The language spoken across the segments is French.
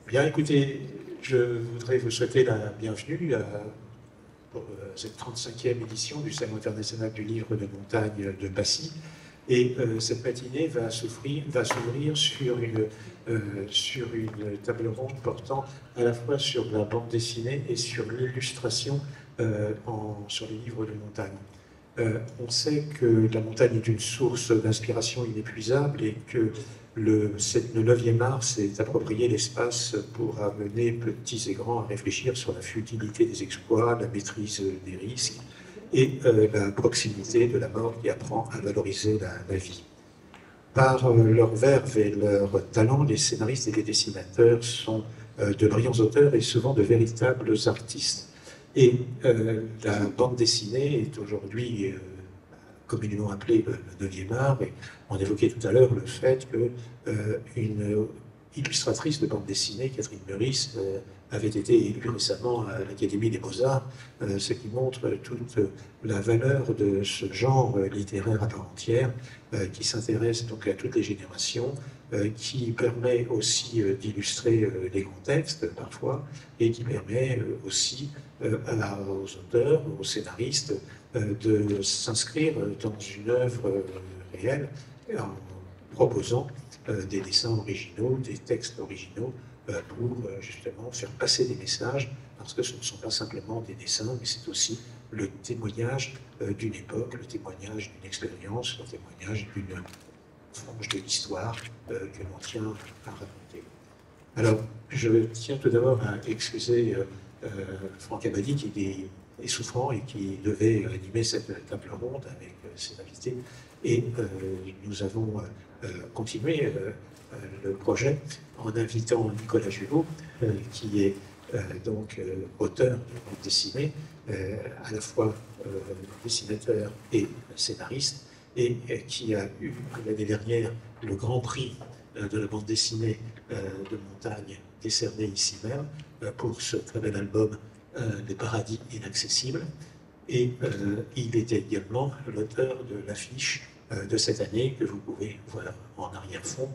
Bien, écoutez, je voudrais vous souhaiter la bienvenue pour cette 35e édition du Salon international du livre de montagne de Passy. Et cette matinée va s'ouvrir sur une table ronde portant à la fois sur la bande dessinée et sur l'illustration sur les livres de montagne. On sait que la montagne est une source d'inspiration inépuisable et que le 9e art s'est approprié l'espace pour amener petits et grands à réfléchir sur la futilité des exploits, la maîtrise des risques et la proximité de la mort qui apprend à valoriser la vie. Par leur verve et leur talent, les scénaristes et les dessinateurs sont de brillants auteurs et souvent de véritables artistes. Et la bande dessinée est aujourd'hui communément appelé le 9e art. Et on évoquait tout à l'heure le fait qu'une illustratrice de bande dessinée, Catherine Meurice, avait été élue récemment à l'Académie des Beaux-Arts, ce qui montre toute la valeur de ce genre littéraire à part entière, qui s'intéresse donc à toutes les générations, qui permet aussi d'illustrer les contextes parfois, et qui permet aussi aux auteurs, aux scénaristes, de s'inscrire dans une œuvre réelle en proposant des dessins originaux, des textes originaux pour justement faire passer des messages, parce que ce ne sont pas simplement des dessins, mais c'est aussi le témoignage d'une époque, le témoignage d'une expérience, le témoignage d'une frange de l'histoire que l'on tient à raconter. Alors, je tiens tout d'abord à excuser Franck Abadi qui est souffrant et qui devait animer cette table ronde avec ses invités. Et nous avons continué le projet en invitant Nicolas Julot, qui est donc auteur de bande dessinée, à la fois dessinateur et scénariste, et qui a eu l'année dernière le Grand Prix de la bande dessinée de montagne décerné ici même pour ce très bel album Les Paradis Inaccessibles. Et il était également l'auteur de l'affiche de cette année que vous pouvez voir en arrière-fond,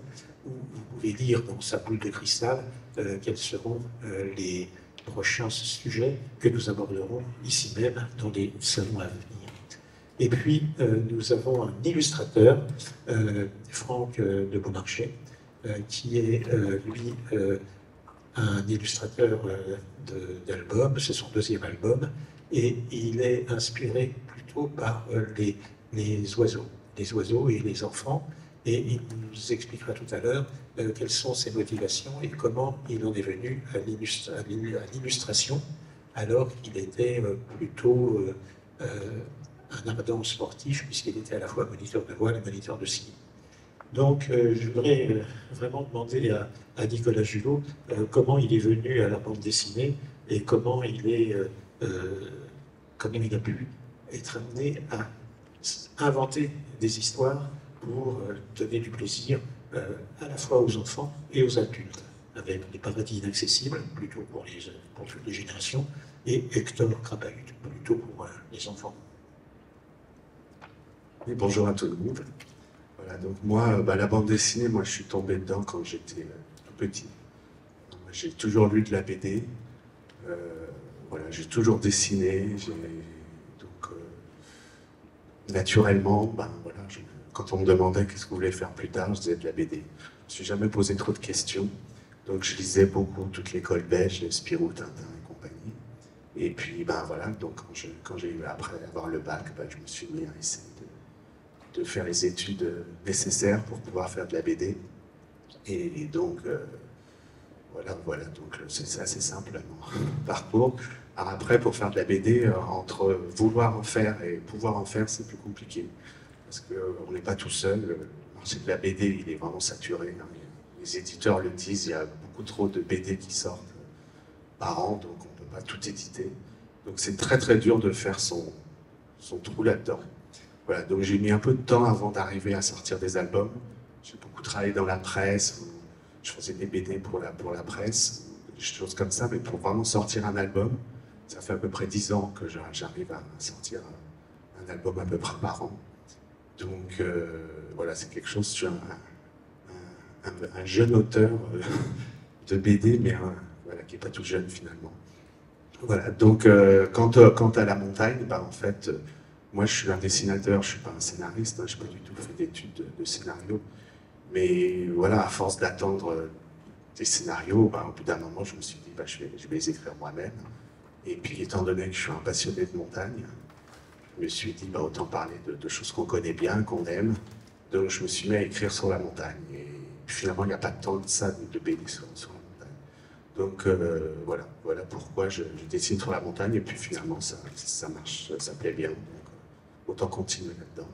où vous pouvez lire dans sa boule de cristal quels seront les prochains sujets que nous aborderons ici même dans les salons à venir. Et puis, nous avons un illustrateur, Franck de Beaumarchais, qui est, lui, un illustrateur d'albums, c'est son 2e album, et il est inspiré plutôt par les oiseaux et les enfants, et il nous expliquera tout à l'heure quelles sont ses motivations et comment il en est venu à l'illustration, alors qu'il était plutôt un ardent sportif, puisqu'il était à la fois moniteur de voile et moniteur de ski. Donc, je voudrais vraiment demander à Nicolas Julot comment il est venu à la bande dessinée et comment il a pu être amené à inventer des histoires pour donner du plaisir à la fois aux enfants et aux adultes, avec Les Paradis Inaccessibles, plutôt pour toutes les générations, et Hector Crapahut, plutôt pour les enfants. Et bonjour à tout le monde. Voilà, donc moi, la bande dessinée, moi je suis tombé dedans quand j'étais tout petit. J'ai toujours lu de la BD, voilà, j'ai toujours dessiné, donc naturellement, voilà, quand on me demandait qu'est-ce que vous voulez faire plus tard, je disais de la BD. Je me suis jamais posé trop de questions, donc je lisais beaucoup toute l'école belge, les Spirou, Tintin et compagnie. Et puis voilà, donc quand j'ai eu après avoir le bac, je me suis mis à essayer de faire les études nécessaires pour pouvoir faire de la BD. Et donc, voilà, donc c'est assez simple mon parcours. Alors après, pour faire de la BD, entre vouloir en faire et pouvoir en faire, c'est plus compliqué. Parce qu'on n'est pas tout seul. Le marché de la BD, il est vraiment saturé. Hein. Les éditeurs le disent, il y a beaucoup trop de BD qui sortent par an, donc on ne peut pas tout éditer. Donc c'est très très dur de faire son trou là-dedans. Voilà, donc j'ai mis un peu de temps avant d'arriver à sortir des albums. J'ai beaucoup travaillé dans la presse, je faisais des BD pour la presse, des choses comme ça, mais pour vraiment sortir un album, ça fait à peu près 10 ans que j'arrive à sortir un album à peu près par an. Donc voilà, c'est quelque chose, je suis un jeune auteur de BD, mais voilà, qui n'est pas tout jeune finalement. Voilà, donc quant à la montagne, bah, en fait, moi je suis un dessinateur, je ne suis pas un scénariste, hein, je n'ai pas du tout fait d'études de scénario. Mais voilà, à force d'attendre des scénarios, bah, au bout d'un moment, je me suis dit, bah, je vais les écrire moi-même. Et puis, étant donné que je suis un passionné de montagne, je me suis dit, bah, autant parler de choses qu'on connaît bien, qu'on aime. Donc, je me suis mis à écrire sur la montagne. Et finalement, il n'y a pas tant de ça de BD sur la montagne. Donc, voilà pourquoi je dessine sur la montagne. Et puis, finalement, ça marche, ça plaît bien. Donc, autant continuer là-dedans.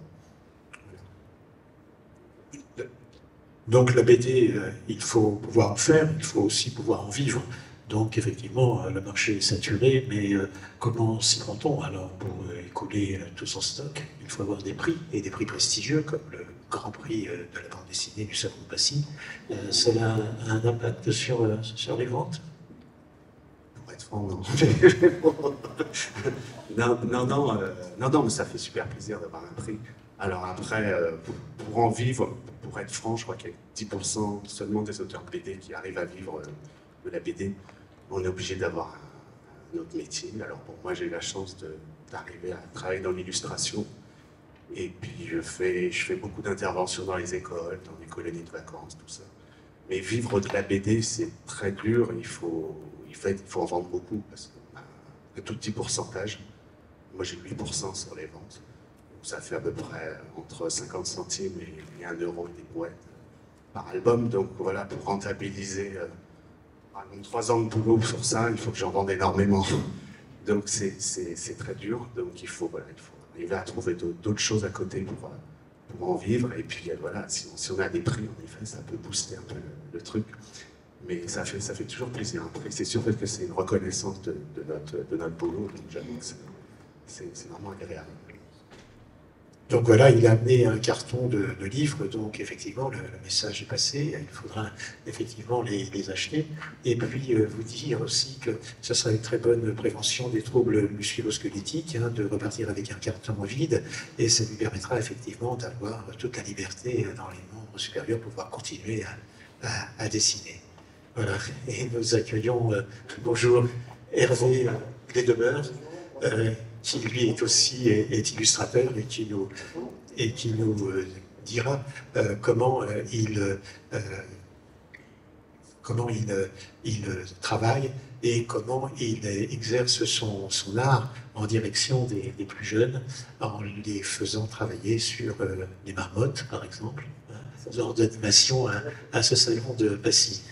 Donc la BD, il faut pouvoir en faire, il faut aussi pouvoir en vivre. Donc effectivement, le marché est saturé, mais comment s'y prend-on alors pour écouler tout son stock? Il faut avoir des prix, et des prix prestigieux, comme le Grand Prix de la bande dessinée du Salon de Passy. Cela a un impact sur les ventes? Pour être franc, non. non, mais ça fait super plaisir d'avoir un prix. Alors après, pour en vivre, pour être franc, je crois qu'il y a 10% seulement des auteurs de BD qui arrivent à vivre de la BD. On est obligé d'avoir un autre métier. Alors bon, moi j'ai eu la chance d'arriver à travailler dans l'illustration. Et puis je fais beaucoup d'interventions dans les écoles, dans les colonies de vacances, tout ça. Mais vivre de la BD, c'est très dur. Il faut en vendre beaucoup parce qu'on a un tout petit pourcentage. Moi j'ai 8% sur les ventes. Ça fait à peu près entre 50 centimes et 1 euro des boîtes par album. Donc voilà, pour rentabiliser 3 ans de boulot sur ça, il faut que j'en vende énormément. Donc c'est très dur. Donc il faut arriver à trouver d'autres choses à côté pour en vivre. Et puis voilà, si on a des prix, en effet, ça peut booster un peu le truc. Mais ça fait toujours plaisir. Après, c'est sûr que c'est une reconnaissance de notre boulot. Donc j'avoue que c'est vraiment agréable. Donc voilà, il a amené un carton de livres, donc effectivement le message est passé, il faudra effectivement les acheter. Et puis vous dire aussi que ce sera une très bonne prévention des troubles musculo-squelettiques, hein, de repartir avec un carton vide, et ça lui permettra effectivement d'avoir toute la liberté dans les membres supérieurs pour pouvoir continuer à dessiner. Voilà, et nous accueillons, bonjour, Hervé Desdemeures, qui lui est aussi est illustrateur et qui nous dira comment il travaille et comment il exerce son art en direction des plus jeunes, en les faisant travailler sur les marmottes, par exemple, lors d'animation à ce salon de Passy.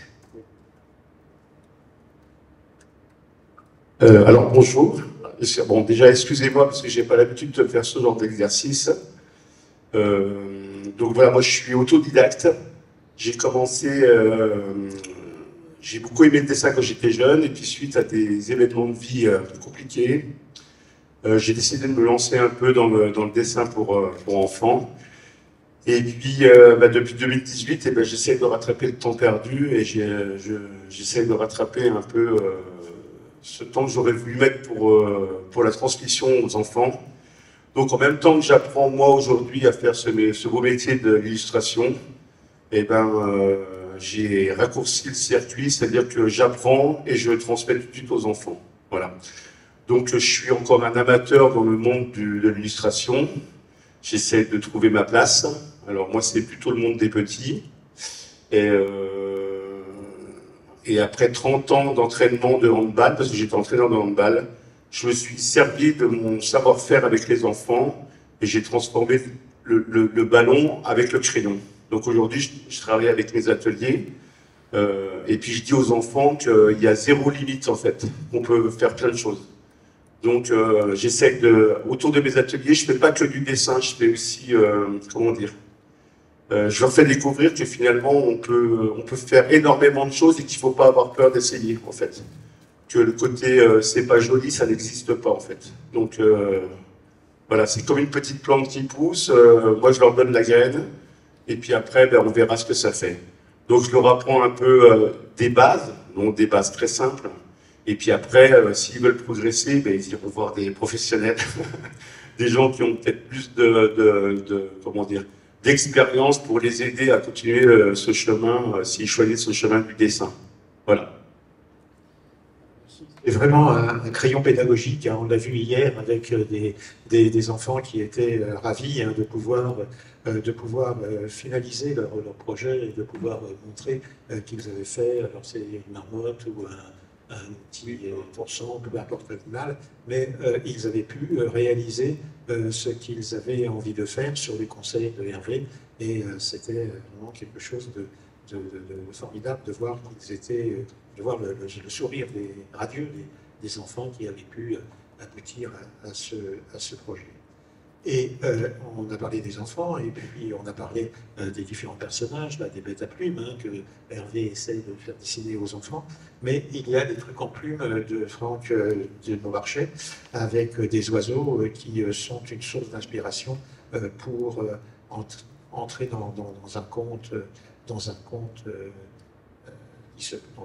Alors bonjour. Bon, déjà excusez-moi parce que j'ai pas l'habitude de faire ce genre d'exercice. Donc voilà, moi je suis autodidacte. J'ai commencé, j'ai beaucoup aimé le dessin quand j'étais jeune et puis suite à des événements de vie compliqués, j'ai décidé de me lancer un peu dans le dessin pour enfants. Et puis depuis 2018, j'essaie de rattraper le temps perdu et j'essaie de rattraper un peu ce temps que j'aurais voulu mettre pour la transmission aux enfants. Donc en même temps que j'apprends moi aujourd'hui à faire ce beau métier de l'illustration, j'ai raccourci le circuit, c'est-à-dire que j'apprends et je le transmets tout de suite aux enfants. Voilà. Donc je suis encore un amateur dans le monde de l'illustration. J'essaie de trouver ma place. Alors moi c'est plutôt le monde des petits. Et après 30 ans d'entraînement de handball, parce que j'étais entraîneur de handball, je me suis servi de mon savoir-faire avec les enfants et j'ai transformé le ballon avec le crayon. Donc aujourd'hui, je travaille avec mes ateliers et puis je dis aux enfants qu'il y a zéro limite en fait, qu'on peut faire plein de choses. Donc j'essaie autour de mes ateliers, je ne fais pas que du dessin, je fais aussi, je leur fais découvrir que finalement on peut faire énormément de choses et qu'il ne faut pas avoir peur d'essayer en fait. Que le côté c'est pas joli, ça n'existe pas en fait. Donc voilà, c'est comme une petite plante qui pousse, moi je leur donne la graine et puis après on verra ce que ça fait. Donc je leur apprends un peu des bases, donc des bases très simples. Et puis après, s'ils veulent progresser, ils iront voir des professionnels, des gens qui ont peut-être plus d'expérience pour les aider à continuer ce chemin, s'ils choisissent ce chemin du dessin. Voilà. C'est vraiment un crayon pédagogique, hein. On l'a vu hier avec des enfants qui étaient ravis, hein, de pouvoir finaliser leur projet et de pouvoir montrer qu'ils avaient fait, alors c'est une marmotte ou un outil pour sang, peu importe l'animal, mais ils avaient pu réaliser ce qu'ils avaient envie de faire sur les conseils de Hervé, et c'était vraiment quelque chose de formidable de voir qu'ils étaient, de voir le sourire radieux des enfants qui avaient pu aboutir à ce projet. Et on a parlé des enfants, et puis on a parlé des différents personnages, là, des bêtes à plumes, hein, que Hervé essaye de faire dessiner aux enfants. Mais il y a des trucs en plumes de Franck de Beaumarchais, avec des oiseaux qui sont une source d'inspiration pour entrer dans un conte, dont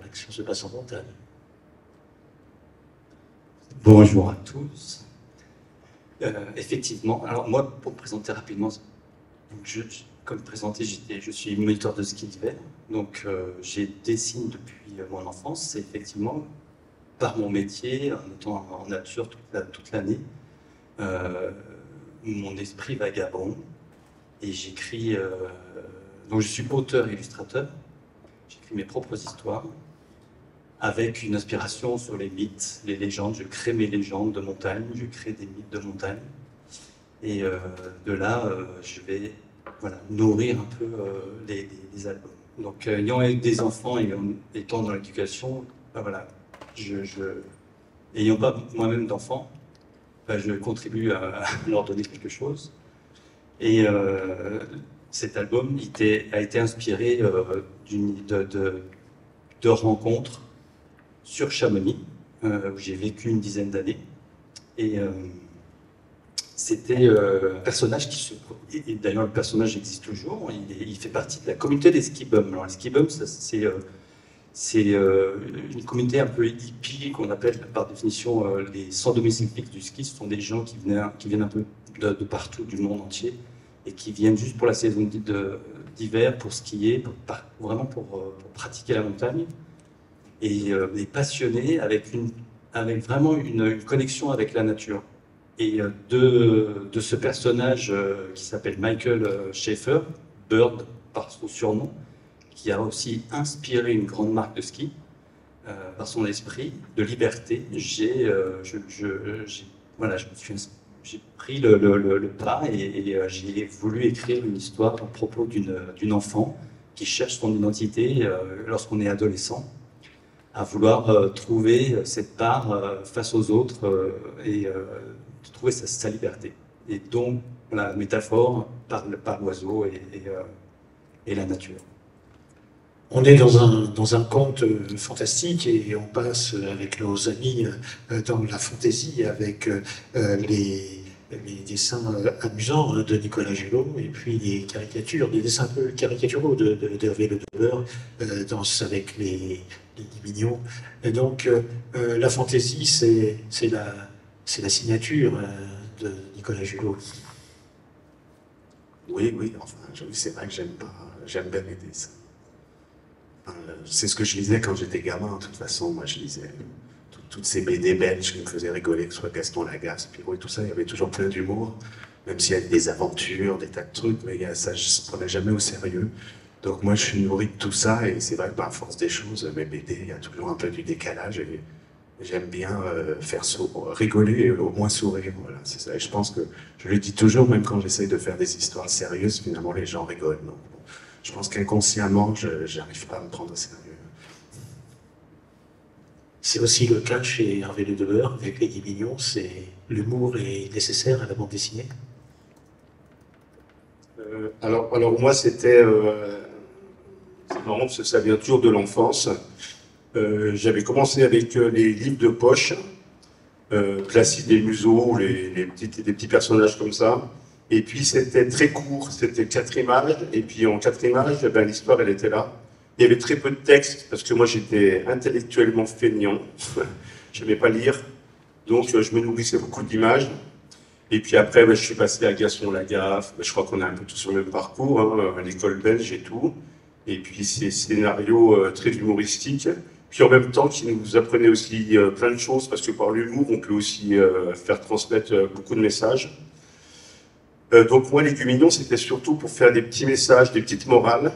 l'action se passe en montagne. Bonjour à tous. Effectivement, alors moi, pour me présenter rapidement, comme présenté, je suis moniteur de ski d'hiver, donc je dessine depuis mon enfance, et effectivement, par mon métier, en étant en nature toute l'année, mon esprit vagabonde, et j'écris, donc je suis auteur-illustrateur, j'écris mes propres histoires, avec une inspiration sur les mythes, les légendes. Je crée mes légendes de montagne, je crée des mythes de montagne. Et de là, je vais nourrir un peu les albums. Donc, ayant des enfants et étant dans l'éducation, ayant pas moi-même d'enfants, je contribue à leur donner quelque chose. Et cet album a été inspiré de rencontres sur Chamonix, où j'ai vécu une dizaine d'années. Et c'était un personnage et d'ailleurs le personnage existe toujours, il fait partie de la communauté des ski bums. Alors les ski bums, c'est une communauté un peu hippie qu'on appelle par définition les sans domicile fixe du ski. Ce sont des gens qui viennent un peu de partout du monde entier et qui viennent juste pour la saison d'hiver, pour skier, vraiment pour pratiquer la montagne. Et des passionnés avec vraiment une connexion avec la nature. Et de ce personnage qui s'appelle Michael Schaefer, Bird par son surnom, qui a aussi inspiré une grande marque de ski par son esprit de liberté, j'ai pris le pas et j'ai voulu écrire une histoire à propos d'une enfant qui cherche son identité lorsqu'on est adolescent, à vouloir trouver cette part face aux autres et trouver sa liberté. Et donc, la métaphore par l'oiseau et la nature. On est dans un conte fantastique et on passe avec nos amis dans la fantaisie avec les dessins amusants de Nicolas Hulot et puis les caricatures, des dessins un peu caricaturaux d'Hervé Le Deveur, Danse avec les mignons. Et donc la fantaisie, c'est la signature de Nicolas Hulot. Oui, enfin, c'est vrai que j'aime bien les dessins. C'est ce que je lisais quand j'étais gamin, de toute façon. Moi, je lisais toutes ces BD belges qui me faisaient rigoler, que ce soit Gaston Lagaffe, Spirou et tout ça. Il y avait toujours plein d'humour, même s'il y avait des aventures, des tas de trucs, mais ça, je ne prenais jamais au sérieux. Donc moi, je suis nourri de tout ça, et c'est vrai que par force des choses, mes BD, il y a toujours un peu du décalage, et j'aime bien faire rigoler et au moins sourire. Voilà, c'est ça. Et je pense que je le dis toujours, même quand j'essaye de faire des histoires sérieuses, finalement, les gens rigolent. Donc, bon, je pense qu'inconsciemment, je n'arrive pas à me prendre au sérieux. C'est aussi le cas chez Hervé Le Deveur avec les Mignons. L'humour est nécessaire à la bande dessinée. Alors moi, c'est marrant parce que ça vient toujours de l'enfance. J'avais commencé avec les livres de poche, Placide des Museaux, des petits personnages comme ça. Et puis c'était très court, c'était 4 images. Et puis en 4 images, ben, l'histoire, elle était là. Il y avait très peu de texte parce que moi j'étais intellectuellement feignant. Je n'aimais pas lire. Donc je me nourrissais beaucoup d'images. Et puis après, ben, je suis passé à Gaston Lagaffe. Ben, je crois qu'on est un peu tous sur le même parcours, hein, à l'école belge et tout. Et puis ces scénarios très humoristiques. puis en même temps qui nous apprenait aussi plein de choses, parce que par l'humour, on peut aussi faire transmettre beaucoup de messages. Donc moi, Légumes c'était surtout pour faire des petits messages, des petites morales,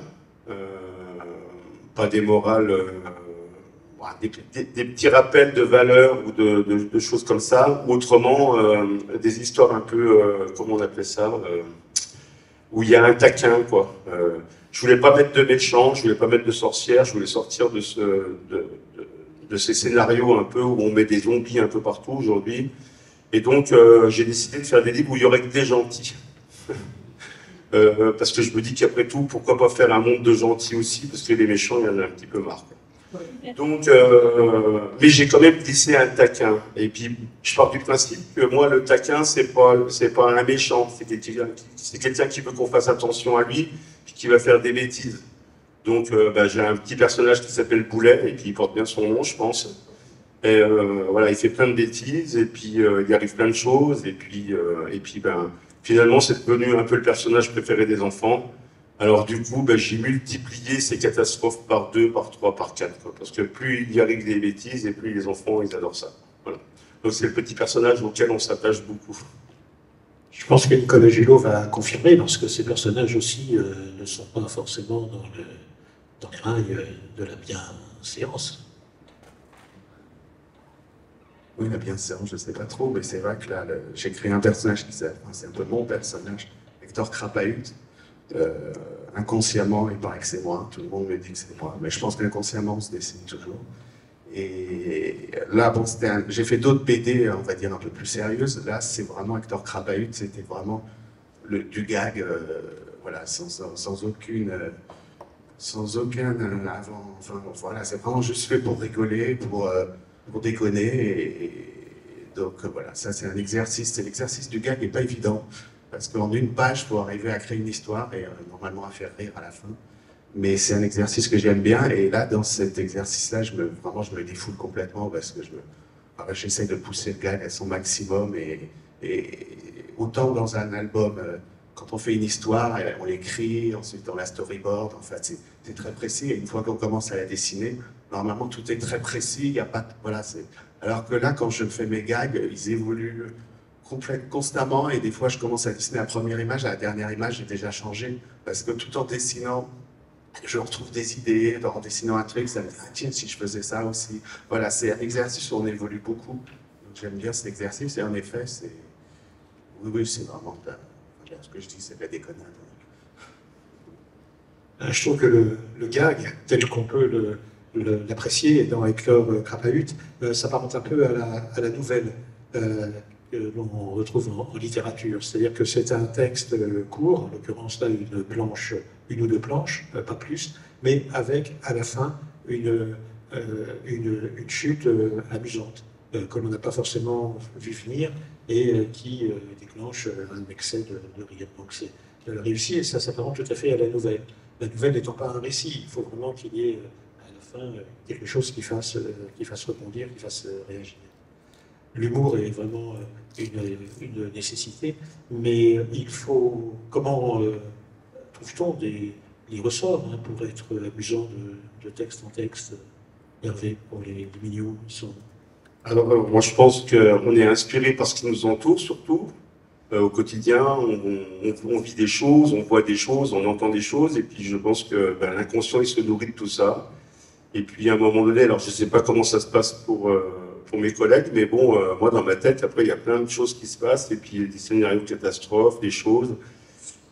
pas des morales, des petits rappels de valeurs ou de choses comme ça, ou autrement des histoires un peu, comment on appelait ça, où il y a un taquin, quoi. Je voulais pas mettre de méchants, je voulais pas mettre de sorcières, je voulais sortir de ces scénarios un peu où on met des zombies un peu partout aujourd'hui. Et donc, j'ai décidé de faire des livres où il y aurait que des gentils. Parce que je me dis qu'après tout, pourquoi pas faire un monde de gentils aussi, parce que les méchants, il y en a un petit peu marre. Donc, mais j'ai quand même glissé un taquin. Et puis, je pars du principe que moi, le taquin, c'est pas un méchant, c'est quelqu'un qui veut qu'on fasse attention à lui, puis qui va faire des bêtises. Donc, j'ai un petit personnage qui s'appelle Boulet, et puis il porte bien son nom, je pense. Et voilà, il fait plein de bêtises, et puis il arrive plein de choses, et puis finalement, c'est devenu un peu le personnage préféré des enfants. Alors du coup, j'ai multiplié ces catastrophes par 2, par 3, par 4, quoi, parce que plus il y arrive des bêtises, et plus les enfants, ils adorent ça. Voilà. Donc c'est le petit personnage auquel on s'attache beaucoup. Je pense que Nicolas Gillot va confirmer, parce que ces personnages aussi ne sont pas forcément dans les rails de la bienséance. Oui, la bienséance, je ne sais pas trop, mais c'est vrai que là, j'ai créé un personnage c'est un peu mon personnage, Hector Crapahut. Inconsciemment, il paraît que c'est moi, tout le monde me dit que c'est moi, mais je pense qu'inconsciemment, on se dessine toujours. Et là, bon, j'ai fait d'autres BD, on va dire, un peu plus sérieuses. Là, c'est vraiment Hector Crapahut, c'était vraiment du gag, voilà, sans aucun avant. Enfin, voilà, c'est vraiment juste fait pour rigoler, pour déconner. Donc, voilà, ça, c'est un exercice. L'exercice du gag n'est pas évident, parce qu'en une page, il faut arriver à créer une histoire et normalement à faire rire à la fin. Mais c'est un exercice que j'aime bien, et là, dans cet exercice-là, vraiment, je me défoule complètement, parce que j'essaie de pousser le gag à son maximum, et autant dans un album, quand on fait une histoire, on l'écrit, ensuite on la storyboard, en fait, c'est très précis, et une fois qu'on commence à la dessiner, normalement, tout est très précis, il n'y a pas voilà, alors que là, quand je fais mes gags, ils évoluent constamment, et des fois, je commence à dessiner la première image, à la dernière image, j'ai déjà changé, parce que tout en dessinant, je retrouve des idées, en dessinant un truc, ça me dit, ah, tiens, si je faisais ça aussi. Voilà, c'est un exercice où on évolue beaucoup. Donc j'aime bien cet exercice, et en effet, oui, c'est vraiment ce que je dis, c'est de la déconnade. Je trouve que le gag, tel qu'on peut l'apprécier dans Hector Crapahut, s'apparente un peu à la nouvelle que l'on retrouve en littérature. C'est-à-dire que c'est un texte court, en l'occurrence là une ou deux planches, pas plus, mais avec à la fin une chute amusante, que l'on n'a pas forcément vu venir, et qui déclenche un excès de rire. Donc c'est réussi, et ça s'apparente tout à fait à la nouvelle. La nouvelle n'étant pas un récit, il faut vraiment qu'il y ait à la fin quelque chose qui fasse rebondir, qui fasse réagir. L'humour est vraiment une nécessité, mais il faut... Comment trouve-t-on les ressorts pour être amusant de texte en texte? Hervé, pour les mignons, ils sont... Alors, moi, je pense qu'on est inspiré par ce qui nous entoure, surtout. Au quotidien, on vit des choses, on voit des choses, on entend des choses, et puis je pense que l'inconscient, il se nourrit de tout ça. Et puis, à un moment donné, alors je ne sais pas comment ça se passe pour mes collègues, mais bon, moi, dans ma tête, après, il y a plein de choses qui se passent, et puis des scénarios catastrophes, des choses.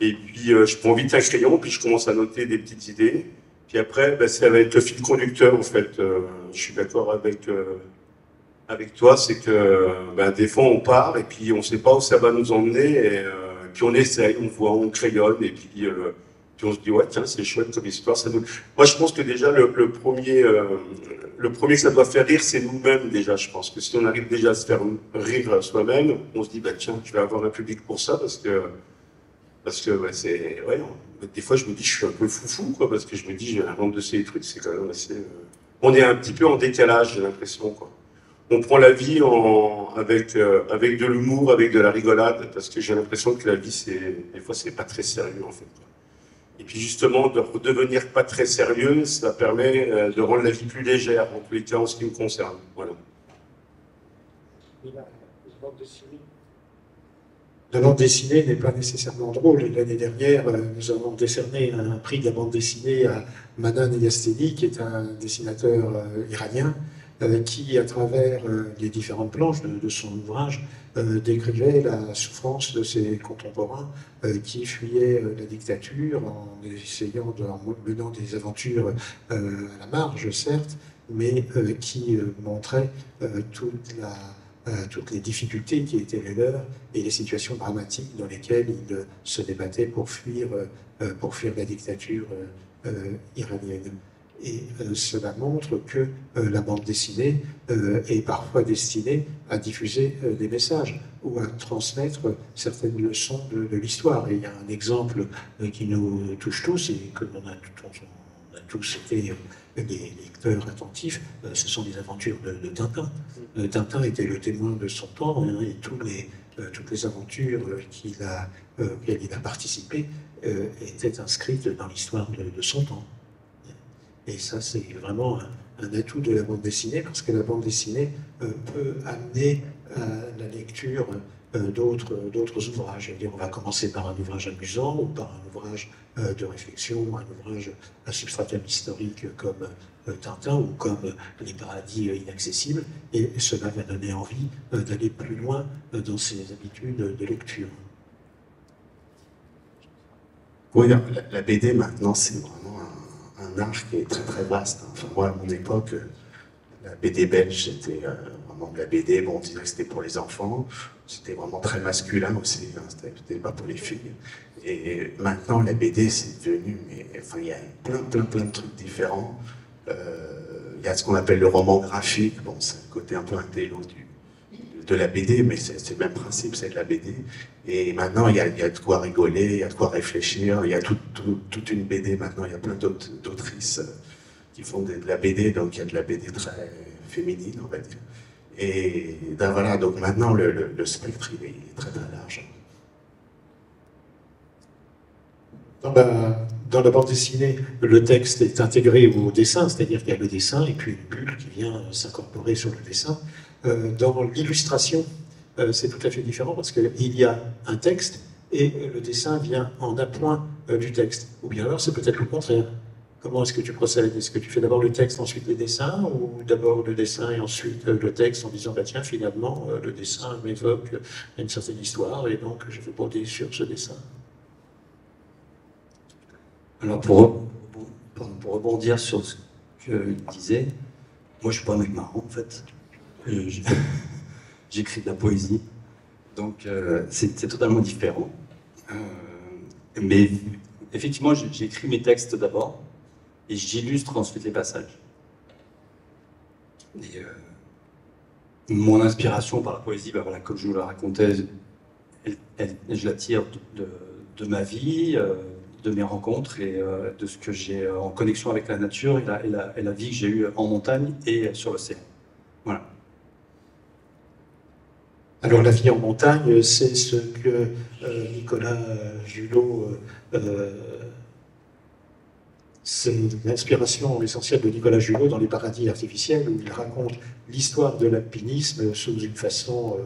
Et puis, je prends vite un crayon, puis je commence à noter des petites idées. Puis après, ça va être le fil conducteur, en fait. Je suis d'accord avec toi, c'est que des fois, on part, et puis on ne sait pas où ça va nous emmener, et puis on essaye, on voit, on crayonne, et puis on se dit, ouais, tiens, c'est chouette comme histoire. Moi, je pense que déjà, le premier que ça doit faire rire, c'est nous-mêmes, déjà. Je pense que si on arrive déjà à se faire rire soi-même, on se dit, tiens, je vais avoir un public pour ça, parce que des fois, je me dis, je suis un peu foufou, quoi, parce que je me dis, j'ai un de ces trucs, c'est quand même assez... On est un petit peu en décalage, j'ai l'impression, quoi. On prend la vie avec de l'humour, avec de la rigolade, parce que j'ai l'impression que la vie, des fois, c'est pas très sérieux, en fait, quoi. Et puis justement, de redevenir pas très sérieux, ça permet de rendre la vie plus légère, en tous les cas en ce qui me concerne. Voilà. La bande dessinée n'est pas nécessairement drôle. L'année dernière, nous avons décerné un prix de la bande dessinée à Manan Yasteli, qui est un dessinateur iranien, qui, à travers les différentes planches de son ouvrage, décrivait la souffrance de ses contemporains qui fuyaient la dictature en menant des aventures à la marge, certes, mais qui montraient toutes les difficultés qui étaient les leurs et les situations dramatiques dans lesquelles ils se débattaient pour fuir la dictature iranienne. Et cela montre que la bande dessinée est parfois destinée à diffuser des messages ou à transmettre certaines leçons de l'histoire. Et il y a un exemple qui nous touche tous et que l'on a tous été des lecteurs attentifs, ce sont les aventures de Tintin. Tintin était le témoin de son temps, hein, et toutes les aventures auxquelles il a participé étaient inscrites dans l'histoire de son temps. Et ça, c'est vraiment un atout de la bande dessinée, parce que la bande dessinée peut amener à la lecture d'autres ouvrages. Je veux dire, on va commencer par un ouvrage amusant, ou par un ouvrage de réflexion, un ouvrage à substratum historique comme Tintin, ou comme Les Paradis inaccessibles, et cela va donner envie d'aller plus loin dans ses habitudes de lecture. Oui, la BD maintenant, c'est vraiment un art qui est très très vaste. Enfin, moi, à mon époque, la BD belge, c'était vraiment de la BD. Bon, on disait que c'était pour les enfants. C'était vraiment très masculin aussi. Hein, c'était pas pour les filles. Et maintenant, la BD, c'est devenu. Enfin, il y a plein de trucs différents. Il y a ce qu'on appelle le roman graphique. Bon, c'est le côté un peu intello de la BD, mais c'est le même principe, c'est de la BD. Et maintenant, il y a de quoi rigoler, il y a de quoi réfléchir, il y a toute une BD maintenant, il y a plein d'autrices qui font de la BD, donc il y a de la BD très féminine, on va dire. Et ben voilà, donc maintenant, le spectre, il est très très large. Dans la bande dessinée, le texte est intégré au dessin, c'est-à-dire qu'il y a le dessin et puis une bulle qui vient s'incorporer sur le dessin. Dans l'illustration, c'est tout à fait différent parce qu'il y a un texte et le dessin vient en appoint du texte. Ou bien alors c'est peut-être le contraire. Comment est-ce que tu procèdes? Est-ce que tu fais d'abord le texte, ensuite les dessins, ou d'abord le dessin et ensuite le texte en disant bah tiens, finalement, le dessin m'évoque une certaine histoire et donc je vais broder sur ce dessin? Alors pour rebondir sur ce qu'il disait, moi je suis pas un mec marrant en fait. J'écris de la poésie, donc c'est totalement différent. Mais effectivement, j'écris mes textes d'abord et j'illustre ensuite les passages. Et, mon inspiration par la poésie, ben voilà, comme je vous la racontais, je la tire de ma vie, de mes rencontres et de ce que j'ai en connexion avec la nature et la vie que j'ai eue en montagne et sur l'océan. Voilà. Alors la vie en montagne, c'est ce que Nicolas Julot, c'est l'inspiration essentielle de Nicolas Julot dans Les Paradis artificiels, où il raconte l'histoire de l'alpinisme d'une façon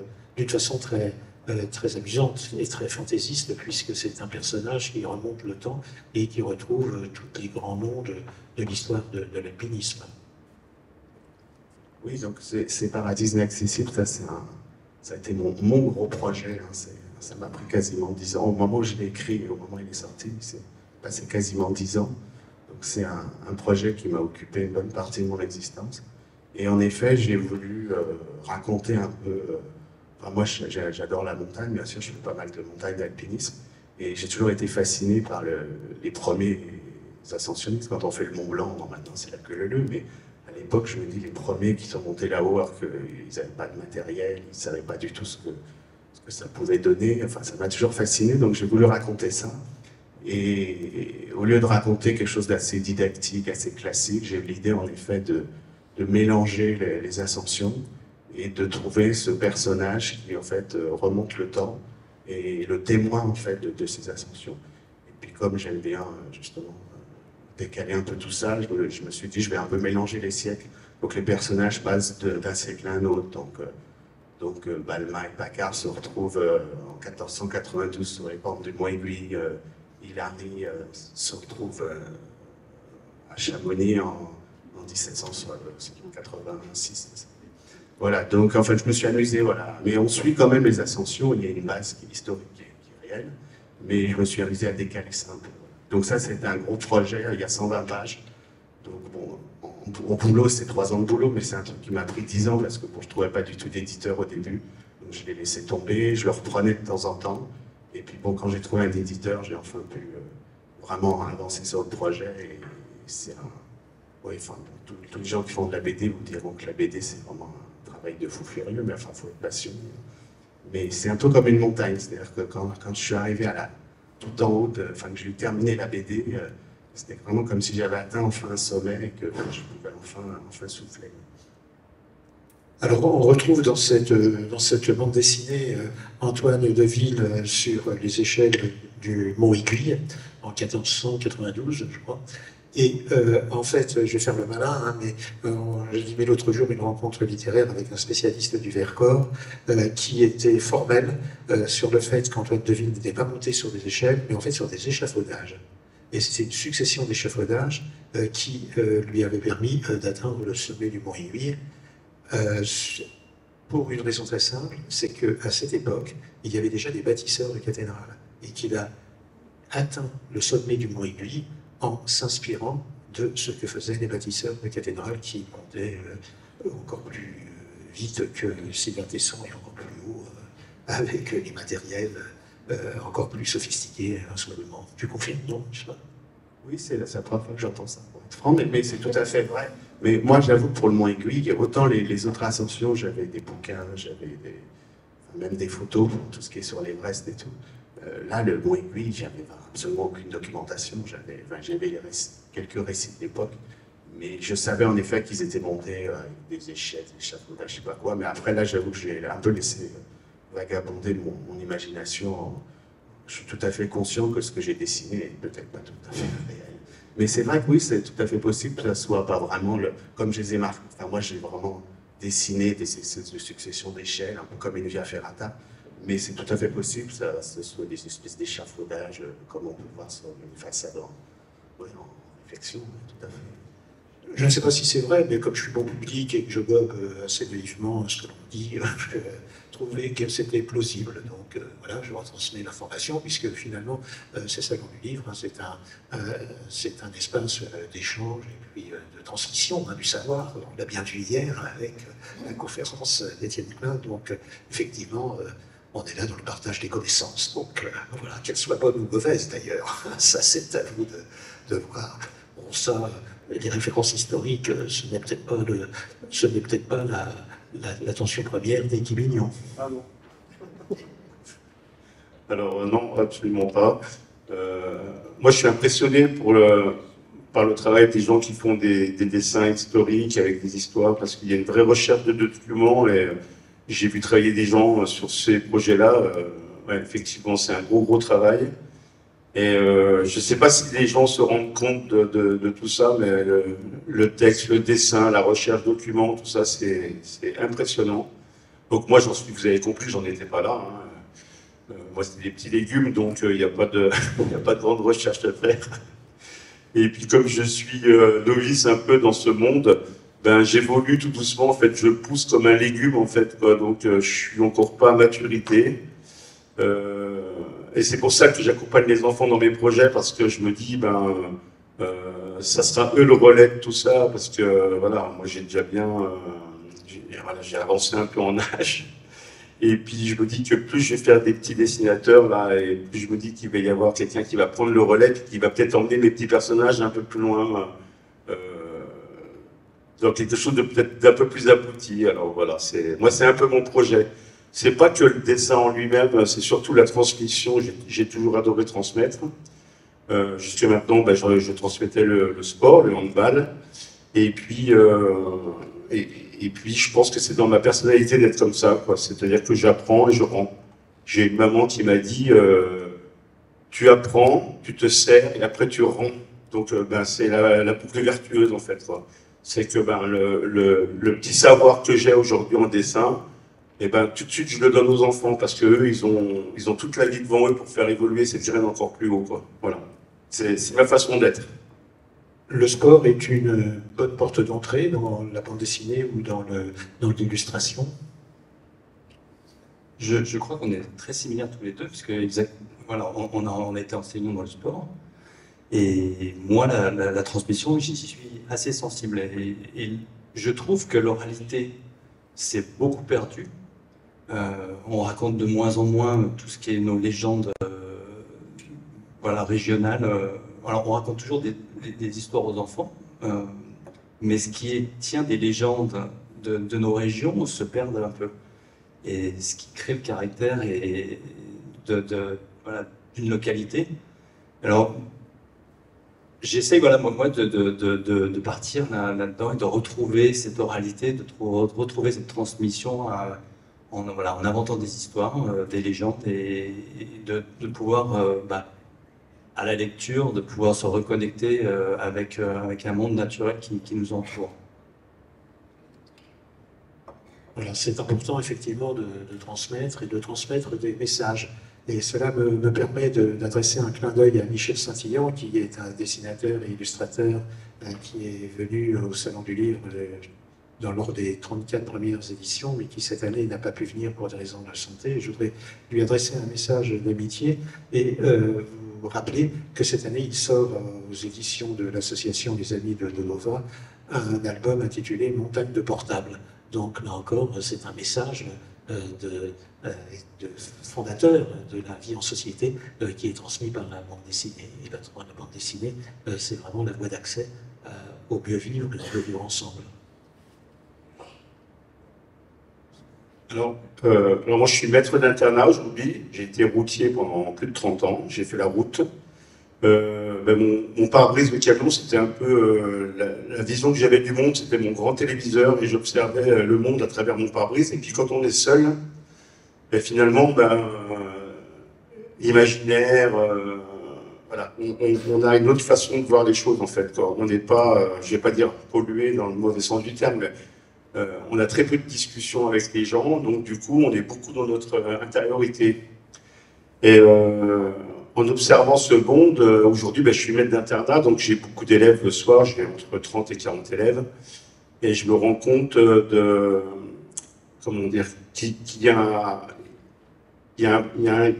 très amusante et très fantaisiste, puisque c'est un personnage qui remonte le temps et qui retrouve tous les grands noms de l'histoire de l'alpinisme. Oui, donc ces Paradis inaccessibles, ça a été mon gros projet. Hein, ça m'a pris quasiment 10 ans. Au moment où je l'ai écrit et au moment où il est sorti, c'est passé quasiment 10 ans. Donc c'est un projet qui m'a occupé une bonne partie de mon existence. Et en effet, j'ai voulu raconter un peu... Enfin, moi, j'adore la montagne, bien sûr, je fais pas mal de montagne d'alpinisme. Et j'ai toujours été fasciné par les premiers ascensionnistes. Quand on fait le Mont Blanc, bon, maintenant c'est la queue leu-leu, mais à l'époque, je me dis, les premiers qui sont montés là-haut, alors qu'ils n'avaient pas de matériel, ils ne savaient pas du tout ce que ça pouvait donner. Enfin, ça m'a toujours fasciné, donc j'ai voulu raconter ça. Et au lieu de raconter quelque chose d'assez didactique, assez classique, j'ai eu l'idée, en effet, de mélanger les ascensions et de trouver ce personnage qui, en fait, remonte le temps et le témoin, en fait, de ces ascensions. Et puis comme j'aime bien justement décaler un peu tout ça, je me suis dit je vais un peu mélanger les siècles. Donc les personnages passent d'un siècle à un autre. Donc Balma et Paccard se retrouvent en 1492 sur les pentes du Mont Aiguille. Hilary se retrouve à Chamonix en 1786. Voilà, donc en fait je me suis amusé, voilà. Mais on suit quand même les ascensions, il y a une base qui est historique, qui est réelle, mais je me suis amusé à décaler ça un peu. Donc ça c'était un gros projet, il y a 120 pages. Donc bon, en boulot c'est 3 ans de boulot, mais c'est un truc qui m'a pris 10 ans parce que bon, je ne trouvais pas du tout d'éditeur au début. Donc je l'ai laissé tomber, je le reprenais de temps en temps. Et puis bon, quand j'ai trouvé un éditeur, j'ai enfin pu vraiment avancer sur le projet. Et c'est un... Oui, enfin, tous les gens qui font de la BD vous diront que la BD c'est vraiment un travail de fou furieux, mais enfin, il faut être patient. Mais c'est un peu comme une montagne, c'est-à-dire que quand je suis arrivé tout en haut, enfin que j'ai terminé la BD, c'était vraiment comme si j'avais atteint enfin un sommet et que je pouvais enfin souffler. Alors on retrouve dans cette bande dessinée Antoine Deville sur les échelles du Mont Aiguille en 1492, je crois. Et en fait, je vais faire le malin, hein, mais j'ai animé l'autre jour une rencontre littéraire avec un spécialiste du Vercors qui était formel sur le fait qu'Antoine Deville n'était pas monté sur des échelles, mais en fait sur des échafaudages. Et c'est une succession d'échafaudages qui lui avait permis d'atteindre le sommet du Mont Aiguille. Pour une raison très simple, c'est qu'à cette époque, il y avait déjà des bâtisseurs de cathédrales et qu'il a atteint le sommet du Mont Aiguille en s'inspirant de ce que faisaient les bâtisseurs de cathédrales qui montaient encore plus vite que Sylvain Tesson et encore plus haut avec les matériels encore plus sophistiqués insolublement. Tu confirmes, non? Oui, c'est la première fois que j'entends ça, pour être franc, mais c'est tout à fait vrai. Mais moi, j'avoue que pour le Mont Aiguille, autant les autres ascensions, j'avais des bouquins, même des photos pour tout ce qui est sur l'Everest et tout. Là, le Mont Aiguille, j'avais absolument aucune documentation. J'avais quelques récits de l'époque, mais je savais en effet qu'ils étaient montés avec des échelles, des échafaudages, je sais pas quoi. Mais après, là, j'avoue que j'ai un peu laissé vagabonder mon imagination. Je suis tout à fait conscient que ce que j'ai dessiné n'est peut-être pas tout à fait réel. Mais c'est vrai que oui, c'est tout à fait possible que ça soit pas vraiment comme je les ai marqués. Enfin, moi, j'ai vraiment dessiné des successions d'échelles, un peu comme une via ferrata. Mais c'est tout à fait possible que ce soit des espèces d'échafaudages, comme on peut voir sur une façade en réflexion, tout à fait. Je ne sais pas si c'est vrai, mais comme je suis bon public et que je gobe assez naïvement ce que l'on dit, je trouvais que c'était plausible. Donc voilà, je retransmets l'information, puisque finalement, c'est ça dans le livre, hein, c'est un espace d'échange et puis de transmission du savoir. On l'a bien vu hier avec la conférence d'Étienne Klein. Donc effectivement, on est là dans le partage des connaissances. Donc voilà, qu'elles soient bonnes ou mauvaises d'ailleurs, ça c'est à vous de voir. Bon, ça, les références historiques, ce n'est peut-être pas l'attention première des Guy Mignon. Ah non. Alors non, absolument pas. Moi, je suis impressionné par le travail des gens qui font des dessins historiques avec des histoires, parce qu'il y a une vraie recherche de documents, et j'ai vu travailler des gens sur ces projets-là. Ouais, effectivement, c'est un gros travail. Et je ne sais pas si les gens se rendent compte de tout ça, mais le texte, le dessin, la recherche documents, tout ça, c'est impressionnant. Donc moi, vous avez compris, j'en étais pas là. Hein. Moi, c'était des petits légumes, donc il n'y a pas de grande recherche à faire. Et puis comme je suis novice un peu dans ce monde, ben j'évolue tout doucement. En fait, je pousse comme un légume, en fait, quoi. Donc je suis encore pas à maturité. Et c'est pour ça que j'accompagne les enfants dans mes projets, parce que je me dis, ça sera eux le relais de tout ça, parce que voilà, moi j'ai déjà bien, j'ai avancé un peu en âge. Et puis je me dis que plus je vais faire des petits dessinateurs là, et plus je me dis qu'il va y avoir quelqu'un qui va prendre le relais, puis qui va peut-être emmener mes petits personnages un peu plus loin, dans quelque chose de peut-être d'un peu plus abouti. Alors voilà, moi c'est un peu mon projet. C'est pas que le dessin en lui-même, c'est surtout la transmission. J'ai toujours adoré transmettre. Jusqu'à maintenant, je transmettais le sport, le handball. Et puis je pense que c'est dans ma personnalité d'être comme ça, quoi. C'est-à-dire que j'apprends et je rends. J'ai une maman qui m'a dit tu apprends, tu te sers et après tu rends. Donc c'est la boucle vertueuse en fait, quoi. C'est que le petit savoir que j'ai aujourd'hui en dessin, et tout de suite je le donne aux enfants parce que eux ils ont toute la vie devant eux pour faire évoluer cette graine encore plus haut, quoi. Voilà. C'est ma façon d'être. Le sport est une bonne porte d'entrée dans la bande dessinée ou dans l'illustration. Je crois qu'on est très similaires tous les deux, parce que voilà, on a été enseignants dans le sport. Et moi, la transmission, j'y suis assez sensible. Et je trouve que l'oralité s'est beaucoup perdue. On raconte de moins en moins tout ce qui est nos légendes voilà, régionales. Alors, on raconte toujours des histoires aux enfants, mais ce qui tient des légendes de nos régions se perd un peu. Et ce qui crée le caractère voilà, d'une localité. Alors, j'essaie voilà, moi de partir là-dedans et de retrouver cette oralité, de retrouver cette transmission voilà, en inventant des histoires, des légendes, et de pouvoir, à la lecture, de pouvoir se reconnecter avec un monde naturel qui nous entoure. Voilà, c'est important effectivement de transmettre et de transmettre des messages. Et cela me permet d'adresser un clin d'œil à Michel Saint-Illan, qui est un dessinateur et illustrateur qui est venu au Salon du Livre lors des 34 premières éditions, mais qui cette année n'a pas pu venir pour des raisons de santé. Je voudrais lui adresser un message d'amitié et vous rappeler que cette année, il sort aux éditions de l'Association des Amis de Nova un album intitulé Montagne de portables. Donc là encore, c'est un message de fondateur de la vie en société qui est transmis par la bande dessinée. Et la bande dessinée, c'est vraiment la voie d'accès au mieux vivre et au mieux vivre ensemble. Alors moi je suis maître d'internat aujourd'hui, j'ai été routier pendant plus de 30 ans, j'ai fait la route. Mon pare-brise de camion, c'était un peu la vision que j'avais du monde, c'était mon grand téléviseur et j'observais le monde à travers mon pare-brise. Et puis quand on est seul, finalement, imaginaire, voilà, on a une autre façon de voir les choses en fait. Quoi. On n'est pas, je vais pas dire pollué dans le mauvais sens du terme, mais on a très peu de discussions avec les gens, donc du coup on est beaucoup dans notre intériorité. Et en observant ce monde, aujourd'hui, je suis maître d'internat, donc j'ai beaucoup d'élèves le soir, j'ai entre 30 et 40 élèves, et je me rends compte comment dire, qu'il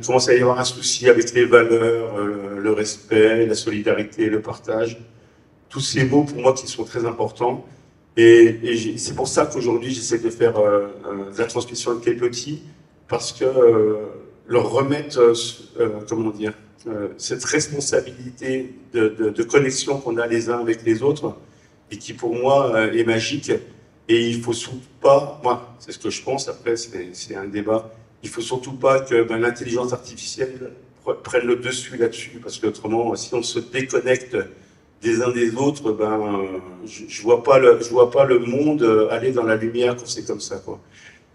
commence à y avoir un souci avec les valeurs, le respect, la solidarité, le partage, tous ces mots pour moi qui sont très importants, et c'est pour ça qu'aujourd'hui j'essaie de faire de la transmission avec les petits, parce que leur remettre, comment dire, cette responsabilité de connexion qu'on a les uns avec les autres et qui pour moi est magique. Et il faut surtout pas, moi c'est ce que je pense, après c'est un débat, il faut surtout pas que l'intelligence artificielle prenne le dessus là-dessus, parce qu'autrement si on se déconnecte des uns des autres, je vois pas le monde aller dans la lumière quand c'est comme ça, quoi.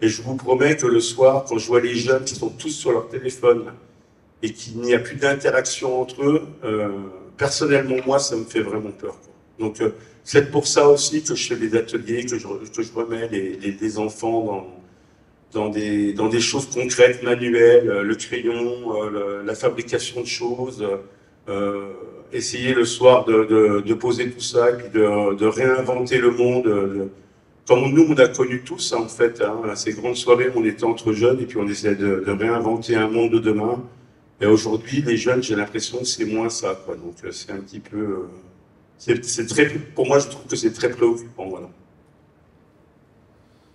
Et je vous promets que le soir, quand je vois les jeunes qui sont tous sur leur téléphone et qu'il n'y a plus d'interaction entre eux, personnellement, moi, ça me fait vraiment peur, quoi. Donc, c'est pour ça aussi que je fais des ateliers, que je remets les enfants dans des choses concrètes, manuelles, le crayon, la fabrication de choses, essayer le soir de poser tout ça et puis de réinventer le monde. Comme nous, on a connu tous, en fait, ces grandes soirées où on était entre jeunes et puis on essayait de réinventer un monde de demain. Et aujourd'hui, les jeunes, j'ai l'impression que c'est moins ça, quoi. Donc c'est un petit peu... pour moi, je trouve que c'est très préoccupant, voilà.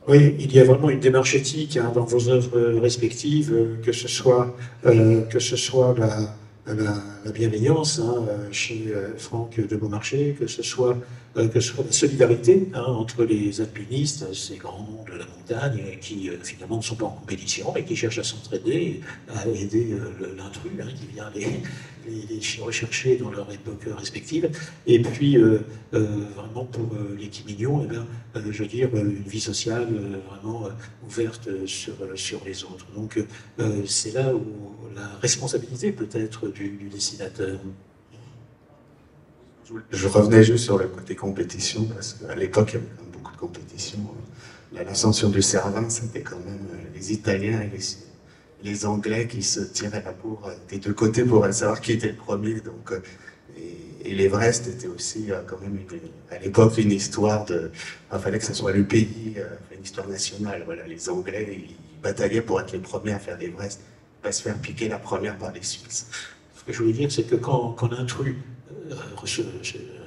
Oui, il y a vraiment une démarche éthique dans vos œuvres respectives, que ce soit la bienveillance hein, chez Franck de Beaumarchais, que ce soit la solidarité hein, entre les alpinistes, ces grands de la montagne, qui finalement ne sont pas en compétition, mais qui cherchent à s'entraider, à aider l'intrus hein, qui vient les rechercher dans leur époque respective. Et puis, vraiment pour l'équipe Mignon, eh bien, je veux dire, une vie sociale vraiment ouverte sur les autres. Donc, c'est là où la responsabilité peut-être du dessinateur. Je revenais juste sur le côté compétition, parce qu'à l'époque, il y avait quand même beaucoup de compétition. L'ascension du Cervin, c'était quand même les Italiens et les Anglais qui se tiraient la bourre des deux côtés pour savoir qui était le premier. Donc, et l'Everest était aussi quand même, à l'époque, une histoire de... Il fallait que ce soit le pays, une histoire nationale. Voilà, les Anglais, ils bataillaient pour être les premiers à faire l'Everest, pas se faire piquer la première par les Suisses. Ce que je voulais dire, c'est que quand l'intrus se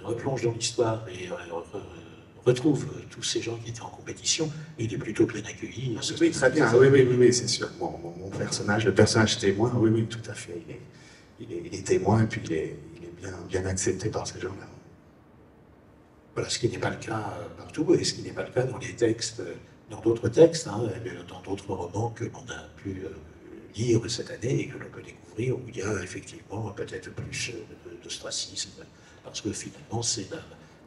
replonge dans l'histoire et retrouve tous ces gens qui étaient en compétition, il est plutôt bien accueilli. Oui, très bien, oui, c'est sûr. Mon personnage, le personnage témoin, oui, tout à fait. Il est témoin et puis il est bien accepté par ces gens-là. Voilà, ce qui n'est pas le cas partout et ce qui n'est pas le cas dans les textes, dans d'autres textes, hein, dans d'autres romans que l'on a pu lire cette année et que l'on peut découvrir où il y a effectivement peut-être plus d'ostracisme, parce que finalement c'est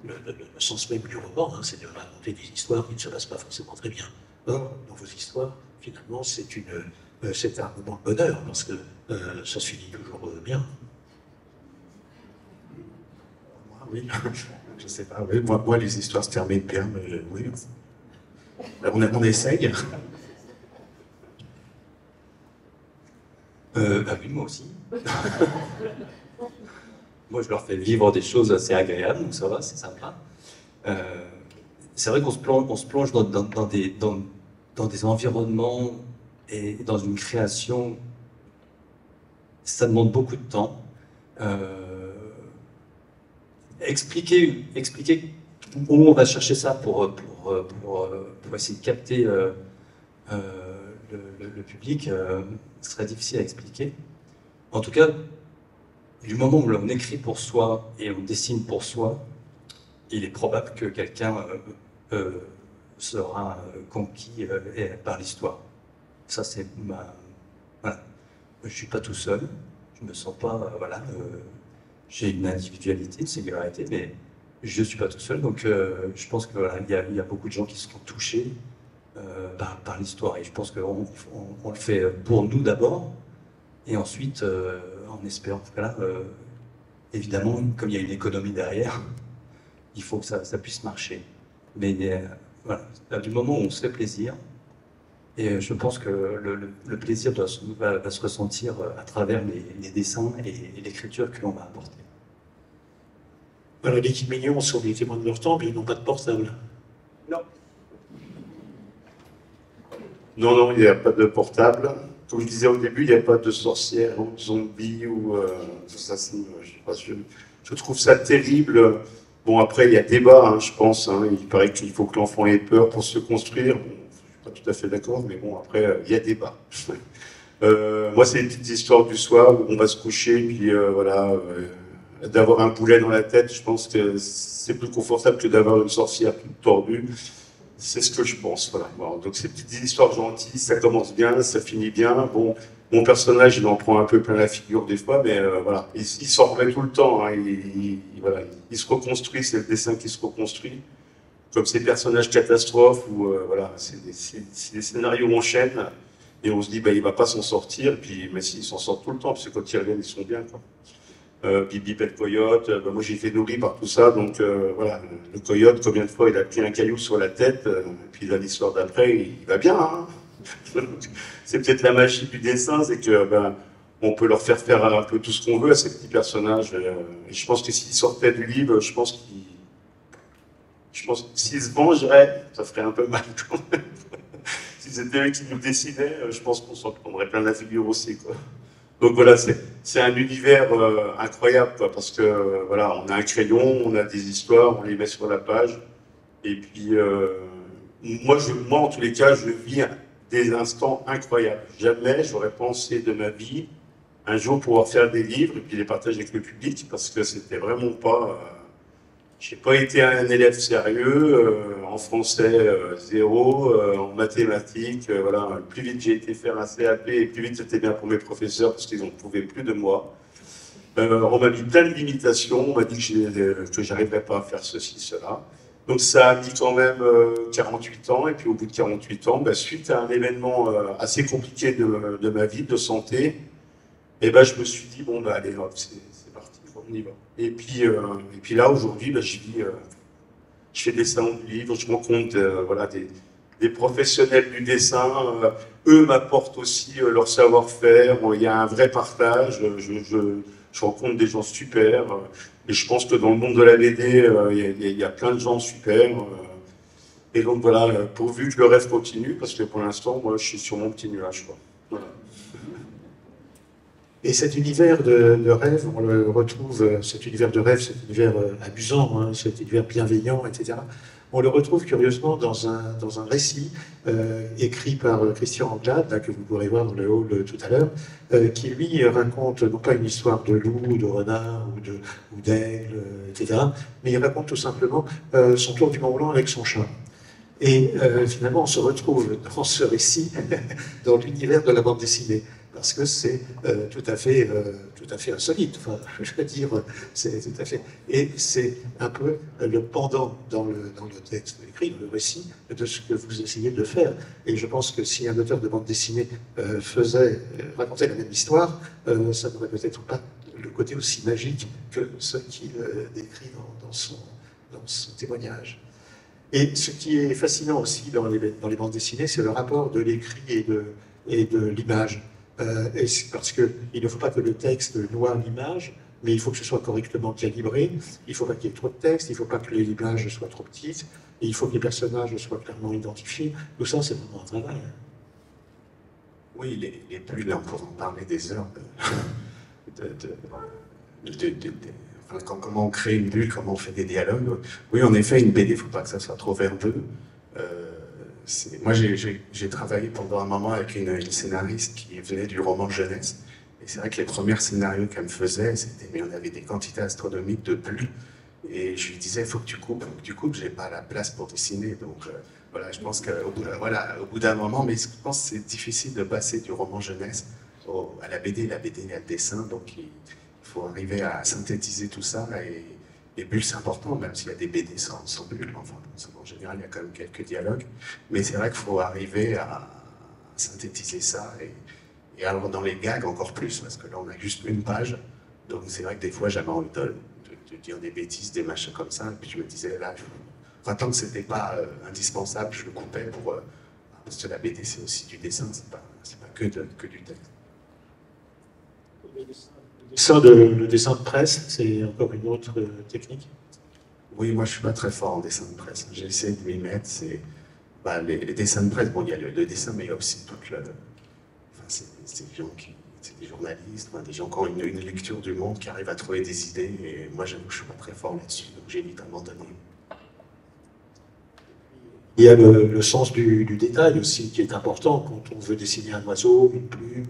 le sens même du roman, hein, c'est de raconter des histoires qui ne se passent pas forcément très bien. Or, dans vos histoires, finalement, c'est un moment de bonheur, parce que ça se finit toujours bien. Moi, oui, je sais pas, oui. Moi, les histoires se terminent bien, mais oui. On essaye. Bah oui, moi aussi. Moi, je leur fais vivre des choses assez agréables, donc ça va, c'est sympa. C'est vrai qu'on se plonge dans des environnements et dans une création. Ça demande beaucoup de temps. Expliquer où on va chercher ça pour essayer de capter le public, ce serait difficile à expliquer. En tout cas, du moment où on écrit pour soi et on dessine pour soi, il est probable que quelqu'un sera conquis par l'histoire. Ça, c'est ma... Voilà. Je ne suis pas tout seul, je ne me sens pas... j'ai une individualité, une singularité, mais je ne suis pas tout seul. Donc, je pense qu'il y a beaucoup de gens qui seront touchés par l'histoire. Et je pense qu'on le fait pour nous d'abord, et ensuite, en espérant, voilà, évidemment, comme il y a une économie derrière, il faut que ça puisse marcher. Mais voilà, du moment où on se fait plaisir, et je pense que le plaisir va se ressentir à travers les dessins et l'écriture que l'on va apporter. Alors, l'équipe Mignon sont des témoins de leur temps, mais ils n'ont pas de portable. Non. Non, il n'y a pas de portable. Comme je disais au début, il n'y a pas de sorcières ou de zombies ou tout ça. Je trouve ça terrible. Bon, après, il y a débat, hein, je pense. Hein. Il paraît qu'il faut que l'enfant ait peur pour se construire. Bon, je ne suis pas tout à fait d'accord, mais bon, après, il y a débat. Moi, c'est les petites histoires du soir où on va se coucher, puis voilà, d'avoir un boulet dans la tête, je pense que c'est plus confortable que d'avoir une sorcière toute tordue. C'est ce que je pense, voilà. Bon, donc ces petites histoires gentilles, ça commence bien, ça finit bien. Bon, mon personnage, il en prend un peu plein la figure des fois, mais voilà, il s'en remet tout le temps. Hein. Voilà, il se reconstruit, c'est le dessin qui se reconstruit. Comme ces personnages catastrophes où voilà, c'est des scénarios où on enchaîne et on se dit, bah, il va pas s'en sortir. Puis, mais si, ils s'en sortent tout le temps, parce que quand ils reviennent, ils sont bien, quoi. Bibi Belle Coyote, moi j'ai été nourri par tout ça, donc voilà, le coyote, combien de fois il a pris un caillou sur la tête, et puis dans l'histoire d'après, il va bien. Hein. C'est peut-être la magie du dessin, c'est que on peut leur faire un peu tout ce qu'on veut à ces petits personnages. Et je pense que s'ils sortaient du livre, je pense que s'ils se vengeraient, ça ferait un peu mal quand même. Si c'était eux qui nous dessinaient, je pense qu'on s'en prendrait plein la figure aussi, quoi. Donc voilà, c'est un univers incroyable, quoi, parce que voilà, on a un crayon, on a des histoires, on les met sur la page, et puis moi en tous les cas, je vis des instants incroyables. Jamais j'aurais pensé de ma vie un jour pouvoir faire des livres et puis les partager avec le public, parce que c'était vraiment pas... j'ai pas été un élève sérieux, en français zéro, en mathématiques, voilà. Plus vite j'ai été faire un CAP et plus vite c'était bien pour mes professeurs parce qu'ils n'en pouvaient plus de moi. On m'a mis plein de limitations, on m'a dit que j'arriverais pas à faire ceci, cela. Donc ça a mis quand même 48 ans, et puis au bout de 48 ans, suite à un événement assez compliqué de ma vie, de santé, et je me suis dit, bon, allez, c'est parti, on y va. Et puis là, aujourd'hui, je fais des salons du livre, je rencontre voilà, des professionnels du dessin, eux m'apportent aussi leur savoir-faire, il y a un vrai partage, je rencontre des gens super, et je pense que dans le monde de la BD, il y a plein de gens super. Et donc voilà, pourvu que le rêve continue, parce que pour l'instant, moi, je suis sur mon petit nuage, quoi. Voilà. Et cet univers de rêve, on le retrouve, cet univers de rêve, cet univers amusant, hein, cet univers bienveillant, etc. On le retrouve curieusement dans un récit écrit par Christian Anglade, là, que vous pourrez voir dans le hall tout à l'heure, qui lui raconte non pas une histoire de loup, de renard ou d'aigle, etc., mais il raconte tout simplement son tour du Mont Blanc avec son chat. Et finalement, on se retrouve dans ce récit, dans l'univers de la bande dessinée, parce que c'est tout à fait insolite. Enfin, je veux dire, c'est tout à fait. Et c'est un peu le pendant dans le texte écrit, dans le récit, de ce que vous essayez de faire. Et je pense que si un auteur de bande dessinée racontait la même histoire, ça n'aurait peut-être pas le côté aussi magique que ce qu'il décrit dans son témoignage. Et ce qui est fascinant aussi dans les bandes dessinées, c'est le rapport de l'écrit et de l'image. Parce qu'il ne faut pas que le texte noie l'image, mais il faut que ce soit correctement calibré, il ne faut pas qu'il y ait trop de texte, il ne faut pas que les images soient trop petites, et il faut que les personnages soient clairement identifiés. Tout ça, c'est vraiment un travail. Oui, les bulles, là, on pourrait en parler des heures. Enfin, comment on crée une bulle, comment on fait des dialogues. Oui, en effet, une BD, il ne faut pas que ça soit trop verbeux. Moi, j'ai travaillé pendant un moment avec une scénariste qui venait du roman jeunesse. Et c'est vrai que les premiers scénarios qu'elle me faisait, mais on avait des quantités astronomiques de bulles. Et je lui disais, il faut que tu coupes, j'ai pas la place pour dessiner. Donc voilà, je pense qu'au bout d'un moment, mais je pense que c'est difficile de passer du roman jeunesse à la BD. La BD, il y a le dessin, donc il faut arriver à synthétiser tout ça. Et les bulles, c'est important, même s'il y a des BD sans bulles. Enfin, en général, il y a quand même quelques dialogues. Mais c'est vrai qu'il faut arriver à synthétiser ça. Et alors, dans les gags, encore plus, parce que là, on a juste une page. Donc, c'est vrai que des fois, j'avais envie de dire des bêtises, des machins comme ça. Et puis, je me disais, là, tant que c'était pas indispensable, je le coupais pour. Parce que la BD, c'est aussi du dessin, c'est pas que du texte. Le dessin de presse, c'est encore une autre technique. Oui, moi je suis pas très fort en dessin de presse. J'ai essayé de m'y mettre. Les dessins de presse, bon, il y a le dessin, mais il y a aussi toute le. Enfin, c'est des journalistes, des gens qui ont une lecture du monde, qui arrivent à trouver des idées. Et moi, j'avoue que je suis pas très fort là-dessus, donc j'ai vite abandonné. Il y a le sens du détail aussi, qui est important quand on veut dessiner un oiseau, une plume,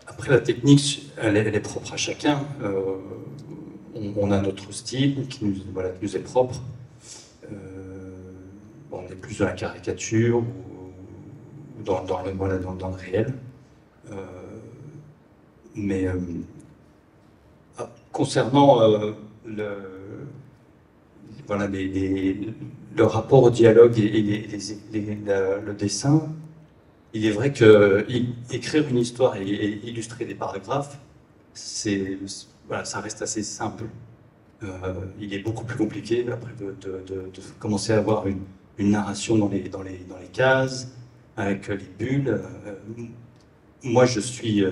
Après, la technique, elle est propre à chacun. On a notre style qui nous est propre. On est plus dans la caricature ou dans le réel. Concernant le rapport au dialogue et le dessin, il est vrai que écrire une histoire et illustrer des paragraphes, ça reste assez simple. Il est beaucoup plus compliqué après de commencer à avoir une narration dans les cases, avec les bulles. Moi, je suis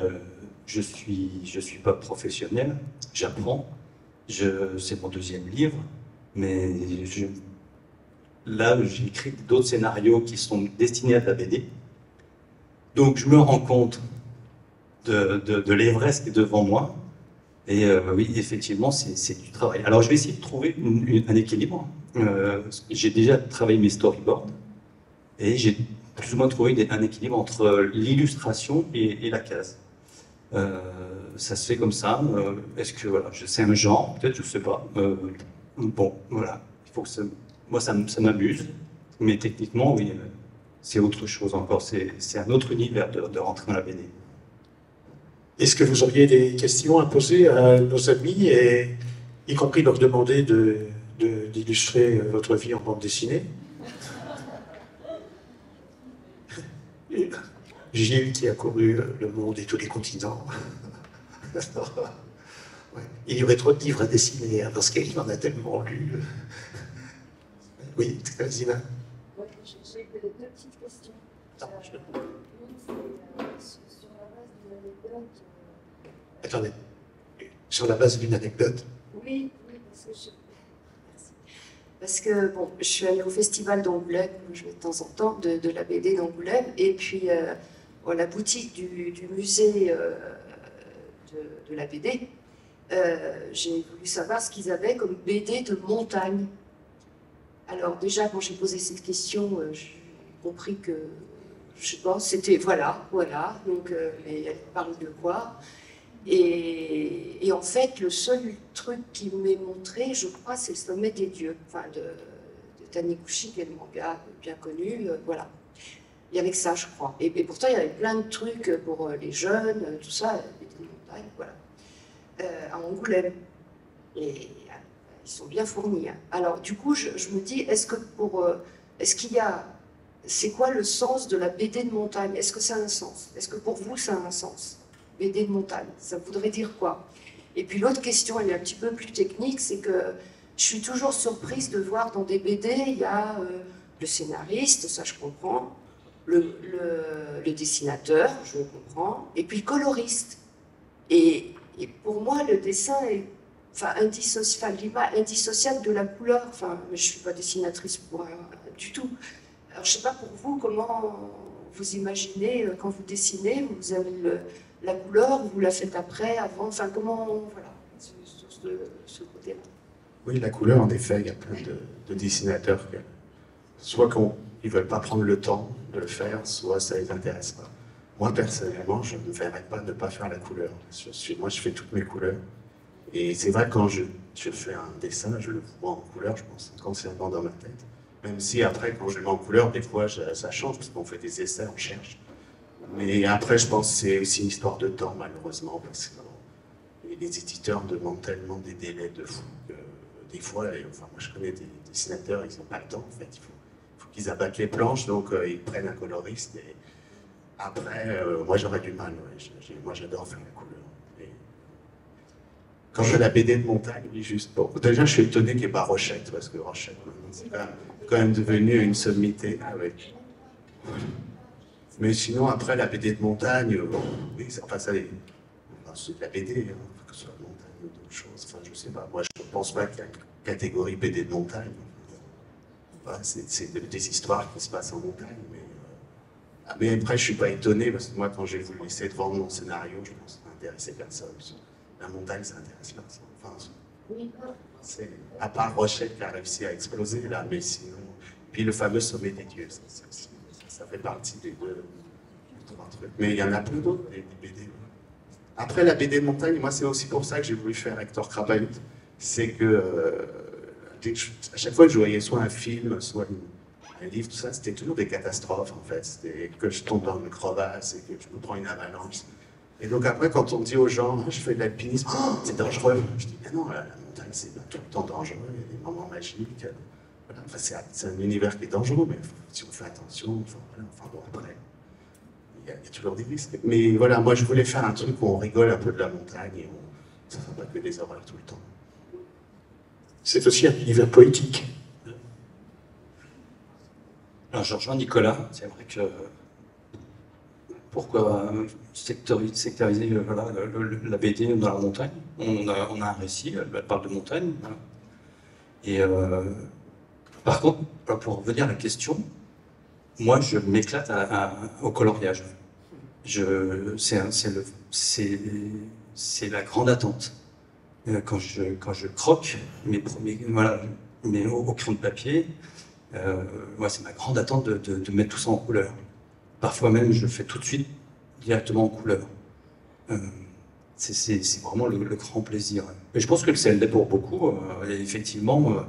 pas professionnel, j'apprends. C'est mon deuxième livre, mais là, j'ai écrit d'autres scénarios qui sont destinés à de la BD. Donc, je me rends compte de l'Everest qui est devant moi. Et oui, effectivement, c'est du travail. Alors, je vais essayer de trouver un équilibre. J'ai déjà travaillé mes storyboards et j'ai plus ou moins trouver un équilibre entre l'illustration et la case. Ça se fait comme ça. Est-ce que voilà, c'est un genre? Peut-être, je sais pas. Bon, voilà. Il faut que moi, ça m'amuse, mais techniquement, oui, c'est autre chose encore. C'est un autre univers de rentrer dans la BD. Est-ce que vous auriez des questions à poser à nos amis, et y compris leur demander d'illustrer votre vie en bande dessinée? Gilles qui a couru le monde et tous les continents. Ouais. Il y aurait trop de livres à dessiner, hein, parce qu'il en a tellement lu. Oui, Zina. Oui, j'ai deux petites questions. Une, c'est sur la base d'une anecdote. Attendez, sur la base d'une anecdote. Oui, parce que bon, je suis allée au festival d'Angoulême, je vais de temps en temps, de la BD d'Angoulême, et puis la boutique du musée de la BD, j'ai voulu savoir ce qu'ils avaient comme BD de montagne. Alors déjà, quand j'ai posé cette question, j'ai compris que, je sais pas, c'était, voilà, donc, mais elle parle de quoi? Et en fait, le seul truc qui m'est montré, je crois, c'est le Sommet des Dieux, enfin de Taniguchi, qui est le manga bien connu, voilà. Il y avait que ça, je crois. Et pourtant, il y avait plein de trucs pour les jeunes, tout ça, des montagnes, voilà. À Angoulême. Et ils sont bien fournis. Hein. Alors, du coup, je me dis, est-ce qu'il y a, c'est quoi le sens de la BD de montagne? Est-ce que ça a un sens? Est-ce que pour vous, ça a un sens? BD de montagne, ça voudrait dire quoi? Et puis l'autre question, elle est un petit peu plus technique, c'est que je suis toujours surprise de voir dans des BD, il y a le scénariste, ça je comprends, le dessinateur, je comprends, et puis le coloriste. Et pour moi, le dessin est indissociable de la couleur. Enfin, je ne suis pas dessinatrice du tout. Alors, je ne sais pas pour vous, comment vous imaginez, quand vous dessinez, vous avez la couleur, vous la faites après, avant, enfin, comment, voilà, sur ce côté-là. Oui, la couleur, en effet, il y a plein de dessinateurs qui, soit ils ne veulent pas prendre le temps de le faire, soit ça ne les intéresse pas. Moi, personnellement, je ne verrais pas ne pas faire la couleur. Moi, je fais toutes mes couleurs. Et c'est vrai, quand je fais un dessin, je le vois en couleur, je pense, inconsciemment dans ma tête. Même si après, quand je le mets en couleur, des fois, ça change, parce qu'on fait des essais, on cherche. Mais après, je pense que c'est aussi une histoire de temps, malheureusement, parce que les éditeurs demandent tellement des délais de fou que des fois, enfin, moi, je connais des dessinateurs, ils n'ont pas le temps, en fait. Il faut qu'ils abattent les planches, donc ils prennent un coloriste. Et après, moi, j'aurais du mal. Ouais. Moi, j'adore faire la couleur. Quand j'ai la BD de montagne, oui, juste. Bon, déjà, je suis étonné qu'il n'y ait pas Rochette, parce que Rochette, c'est quand même devenu une sommité. Ah, ouais. Mais sinon, après, la BD de montagne, oui, c'est de la BD, hein, que ce soit montagne ou d'autres choses. Enfin, je sais pas. Moi, je ne pense pas qu'il y a une catégorie BD de montagne. Enfin, c'est des histoires qui se passent en montagne. Mais après, je ne suis pas étonné, parce que moi, quand j'ai voulu essayer de vendre mon scénario, je pense que ça n'intéressait personne. La montagne, ça intéresse personne. Enfin, c'est à part Rochette qui a réussi à exploser là, mais sinon. Puis le fameux Sommet des Dieux, ça fait partie des deux trois trucs. Mais il y en a plein d'autres, des BD. Après la BD de montagne, moi c'est aussi pour ça que j'ai voulu faire Hector Krabalut. C'est que à chaque fois que je voyais soit un film, soit un livre, tout ça, c'était toujours des catastrophes en fait. C'était que je tombe dans une crevasse et que je me prends une avalanche. Et donc après, quand on me dit aux gens, je fais de l'alpinisme, oh, c'est dangereux. Je dis, mais non, la montagne, c'est tout le temps dangereux, il y a des moments magiques. Voilà. Enfin, c'est un univers qui est dangereux, mais si on fait attention, enfin bon, après, il y a toujours des risques. Mais voilà, moi, je voulais faire un truc où on rigole un peu de la montagne et ça ne fait pas que des horreurs tout le temps. C'est aussi un univers poétique. Alors, je rejoins Nicolas, c'est vrai que pourquoi sectoriser voilà, la BD dans la montagne? On a un récit, elle parle de montagne. Voilà. Et par contre, pour revenir à la question, moi je m'éclate au coloriage. C'est la grande attente. Quand je croque mes premiers, voilà, au crayon de papier, c'est ma grande attente de mettre tout ça en couleur. Parfois même, je le fais tout de suite directement en couleur. C'est vraiment le grand plaisir. Mais je pense que c'est l'est pour beaucoup. Et effectivement,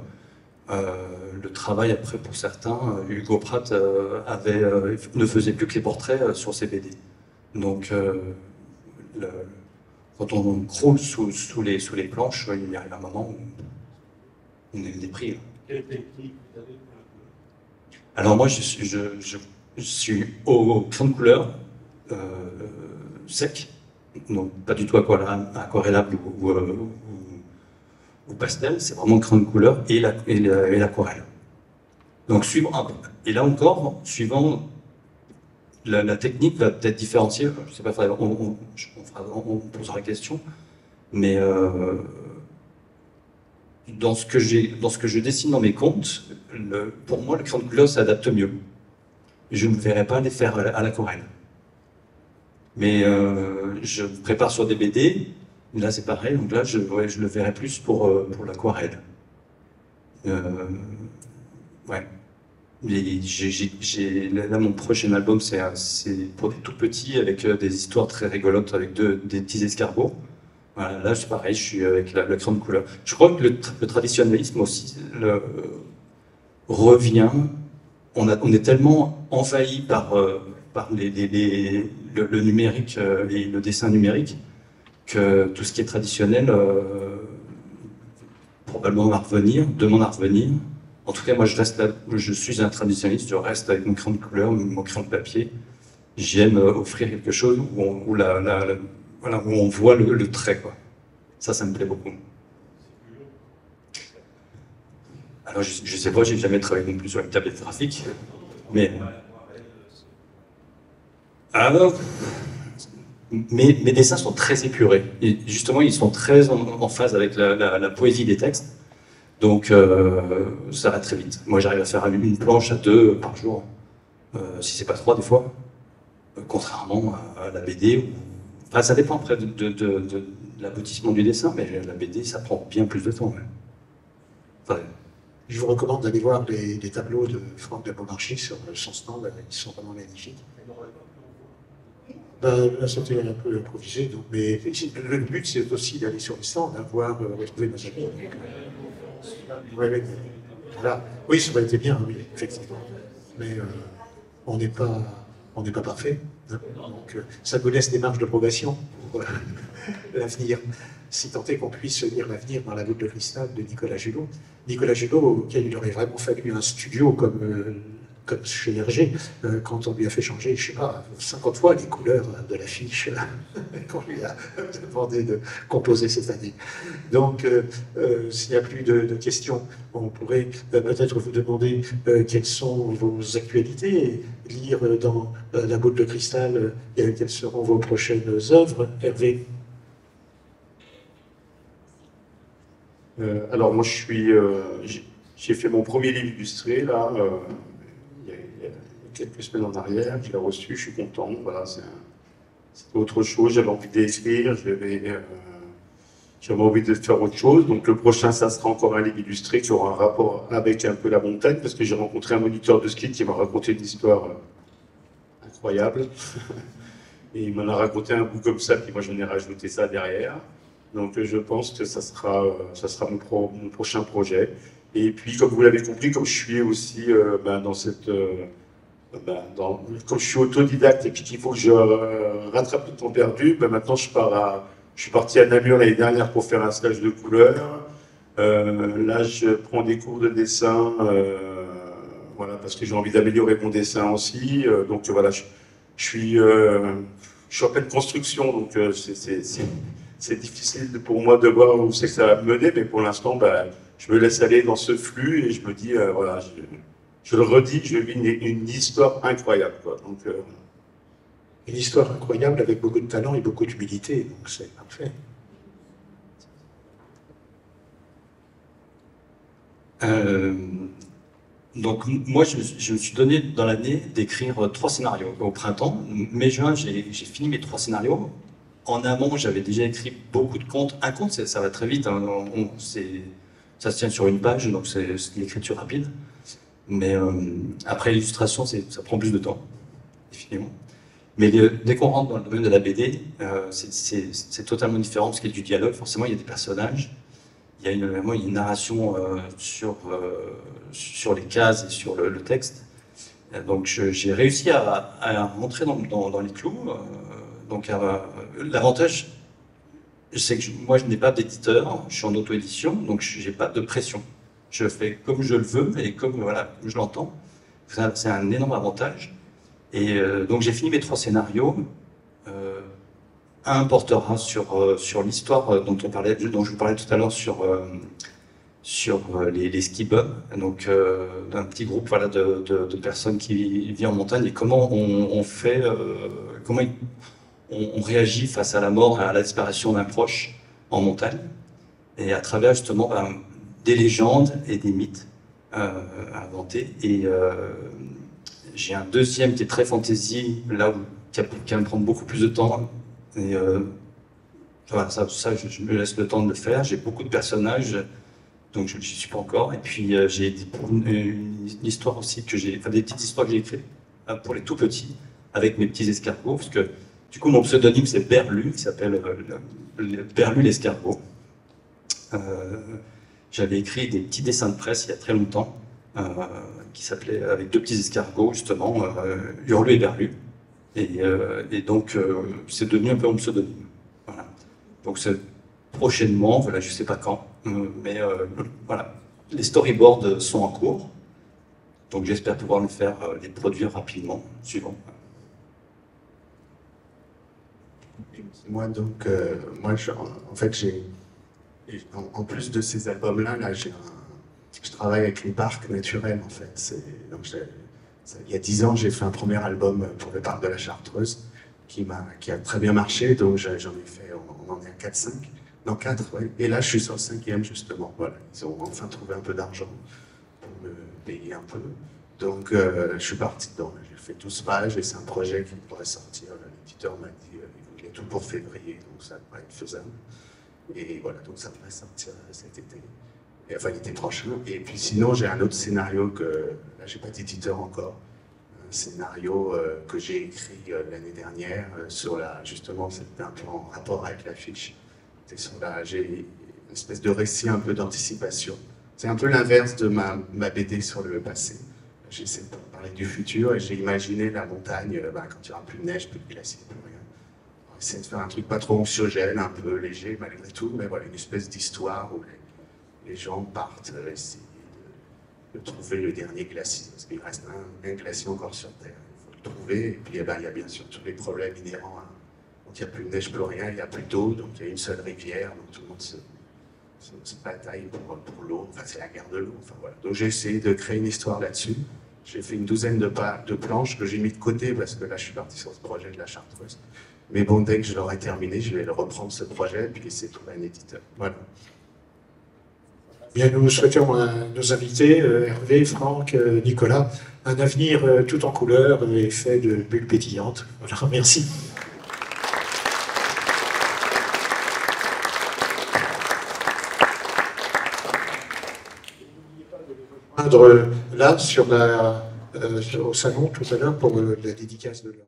le travail après pour certains, Hugo Pratt ne faisait plus que les portraits sur ses BD. Donc, quand on croule sous les planches, il y a un moment où on est dépris. Quelle technique vous avez? Alors moi, je suis au crayon de couleur sec, donc pas du tout aquarellable ou pastel, c'est vraiment le crayon de couleur et l'aquarelle. Donc et là encore, suivant la technique va peut-être différencier, je sais pas, on posera la question, mais dans ce que je dessine dans mes contes, pour moi, le crayon de couleur s'adapte mieux. Je ne me verrais pas les faire à l'aquarelle. Mais je me prépare sur des BD, là c'est pareil, donc là je le verrais plus pour l'aquarelle. Ouais. Là, mon prochain album, c'est pour des tout petits, avec des histoires très rigolotes, avec des petits escargots. Voilà, là, c'est pareil, je suis avec le crayon de couleur. Je crois que le traditionnalisme aussi revient. On est tellement envahi par le numérique et le dessin numérique que tout ce qui est traditionnel probablement va revenir, demande à revenir. En tout cas, moi, je suis un traditionnaliste, je reste avec mon crayon de couleur, mon crayon de papier. J'aime offrir quelque chose où on voit le trait, quoi. Ça me plaît beaucoup. Alors, je sais pas, j'ai jamais travaillé non plus sur une tablette graphique, mais... Alors, mes dessins sont très épurés. Et justement, ils sont très en phase avec la poésie des textes. Donc, ça va très vite. Moi, j'arrive à faire une planche à 2 par jour, si c'est pas 3 des fois, contrairement à la BD. Enfin, ça dépend après de l'aboutissement du dessin, mais la BD, ça prend bien plus de temps. Ouais. Enfin, je vous recommande d'aller voir les tableaux de Franck de Beaumarchais sur son stand, ils sont vraiment magnifiques. Là, c'était un peu improvisé, donc, mais le but, c'est aussi d'aller sur le stand, voir retrouver nos amis. Voilà. Oui, ça aurait été bien, oui, effectivement. Mais on n'est pas parfait. Hein. Donc, ça nous laisse des marges de progression pour l'avenir. Si tant est qu'on puisse lire l'avenir dans La Boule de cristal de Nicolas Hulot. Nicolas Hulot, auquel il aurait vraiment fallu un studio comme chez Hergé, quand on lui a fait changer, je ne sais pas, 50 fois les couleurs de l'affiche qu'on lui a demandé de composer cette année. Donc, s'il n'y a plus de questions, on pourrait peut-être vous demander quelles sont vos actualités, et lire dans La Boule de cristal quelles seront vos prochaines œuvres. Hervé? Alors, moi, j'ai fait mon premier livre illustré, là, il y a quelques semaines en arrière, je l'ai reçu, je suis content, voilà, c'est autre chose, j'avais envie d'écrire, j'avais envie de faire autre chose, donc le prochain, ça sera encore un livre illustré qui aura un rapport avec un peu la montagne, parce que j'ai rencontré un moniteur de ski qui m'a raconté une histoire incroyable, et il m'en a raconté un bout comme ça, puis moi j'en ai rajouté ça derrière. Donc je pense que ça sera mon prochain projet. Et puis comme vous l'avez compris, comme je suis aussi comme je suis autodidacte et puis qu'il faut que je rattrape le temps perdu, maintenant je suis parti à Namur l'année dernière pour faire un stage de couleur. Là je prends des cours de dessin, voilà, parce que j'ai envie d'améliorer mon dessin aussi. Donc voilà, je suis en pleine construction, donc c'est difficile pour moi de voir où c'est que ça va me mener, mais pour l'instant, je me laisse aller dans ce flux et je me dis, voilà, je le redis, je vis une histoire incroyable, quoi. Donc, une histoire incroyable avec beaucoup de talent et beaucoup d'humilité, donc c'est parfait. Donc moi, je me suis donné dans l'année d'écrire 3 scénarios. Au printemps, mai-juin, j'ai fini mes 3 scénarios. En amont, j'avais déjà écrit beaucoup de contes. Un conte, ça va très vite. Hein. Ça se tient sur une page, donc c'est l'écriture rapide. Mais après l'illustration, ça prend plus de temps. définitivement. Mais dès qu'on rentre dans le domaine de la BD, c'est totalement différent parce qu'il y a du dialogue. Forcément, il y a des personnages, il y a vraiment une narration sur les cases et sur le texte. Donc j'ai réussi à rentrer dans les clous. Donc l'avantage, c'est que moi je n'ai pas d'éditeur, je suis en auto-édition, donc je n'ai pas de pression. Je fais comme je le veux et comme voilà, je l'entends. C'est un énorme avantage. Et donc j'ai fini mes 3 scénarios. Un portera sur l'histoire dont je vous parlais tout à l'heure sur les ski bums, donc d'un petit groupe voilà, de personnes qui vivent en montagne et comment on fait, comment on réagit face à la mort et à la disparition d'un proche en montagne, et à travers justement des légendes et des mythes inventés. Et j'ai un deuxième qui est très fantasy, là où qui va me prendre beaucoup plus de temps. Et voilà, ça je me laisse le temps de le faire. J'ai beaucoup de personnages, donc je n'y suis pas encore. Et puis j'ai une histoire aussi des petites histoires que j'ai écrites pour les tout petits, avec mes petits escargots, parce que du coup mon pseudonyme c'est Berlu, qui s'appelle Berlu l'escargot. J'avais écrit des petits dessins de presse il y a très longtemps, qui s'appelait avec 2 petits escargots justement, Hurlu et Berlu. Et donc c'est devenu un peu mon pseudonyme. Voilà. Donc c'est prochainement, voilà, je sais pas quand, mais voilà, les storyboards sont en cours, donc j'espère pouvoir les produire rapidement, suivant. Moi donc, en fait en plus de ces albums-là, je travaille avec les parcs naturels en fait. Donc il y a 10 ans, j'ai fait un premier album pour le parc de la Chartreuse qui a très bien marché, donc j'en ai fait, on en est à 4-5. Non, 4, ouais. Et là, je suis sur le 5e, justement. Voilà. Ils ont enfin trouvé un peu d'argent pour me payer un peu. Donc, je suis parti dedans. J'ai fait 12 pages et c'est un projet qui pourrait sortir. L'éditeur m'a dit qu'il voulait tout pour février, donc ça devrait être faisable. Et voilà, donc ça devrait sortir cet été. Et, enfin, l'été prochain. Et puis sinon, j'ai un autre scénario que, là, j'ai pas d'éditeur encore. Un scénario que j'ai écrit l'année dernière justement, c'était un peu en rapport avec l'affiche. J'ai une espèce de récit un peu d'anticipation. C'est un peu l'inverse de ma BD sur le passé. J'essaie de parler du futur et j'ai imaginé la montagne quand il n'y aura plus de neige, plus de glaciers, plus rien. On essaie de faire un truc pas trop anxiogène, un peu léger malgré tout, mais voilà, une espèce d'histoire où les gens partent essayer de trouver le dernier glacier, parce qu'il reste un glacier encore sur Terre. Il faut le trouver, et puis il y a bien sûr tous les problèmes inhérents à. Donc il n'y a plus de neige, plus rien, il n'y a plus d'eau, donc il y a une seule rivière, donc tout le monde se bataille pour l'eau, enfin c'est la guerre de l'eau, enfin voilà. Donc j'ai essayé de créer une histoire là-dessus. J'ai fait une douzaine de planches que j'ai mis de côté parce que là je suis parti sur ce projet de la Chartreuse. Mais bon, dès que je l'aurai terminé, je vais le reprendre ce projet et puis essayer de trouver un éditeur. Voilà. Bien, nous souhaitons à nos invités, Hervé, Franck, Nicolas, un avenir tout en couleurs et fait de bulles pétillantes. Voilà, merci. Là, au salon tout à l'heure pour la dédicace de l'heure.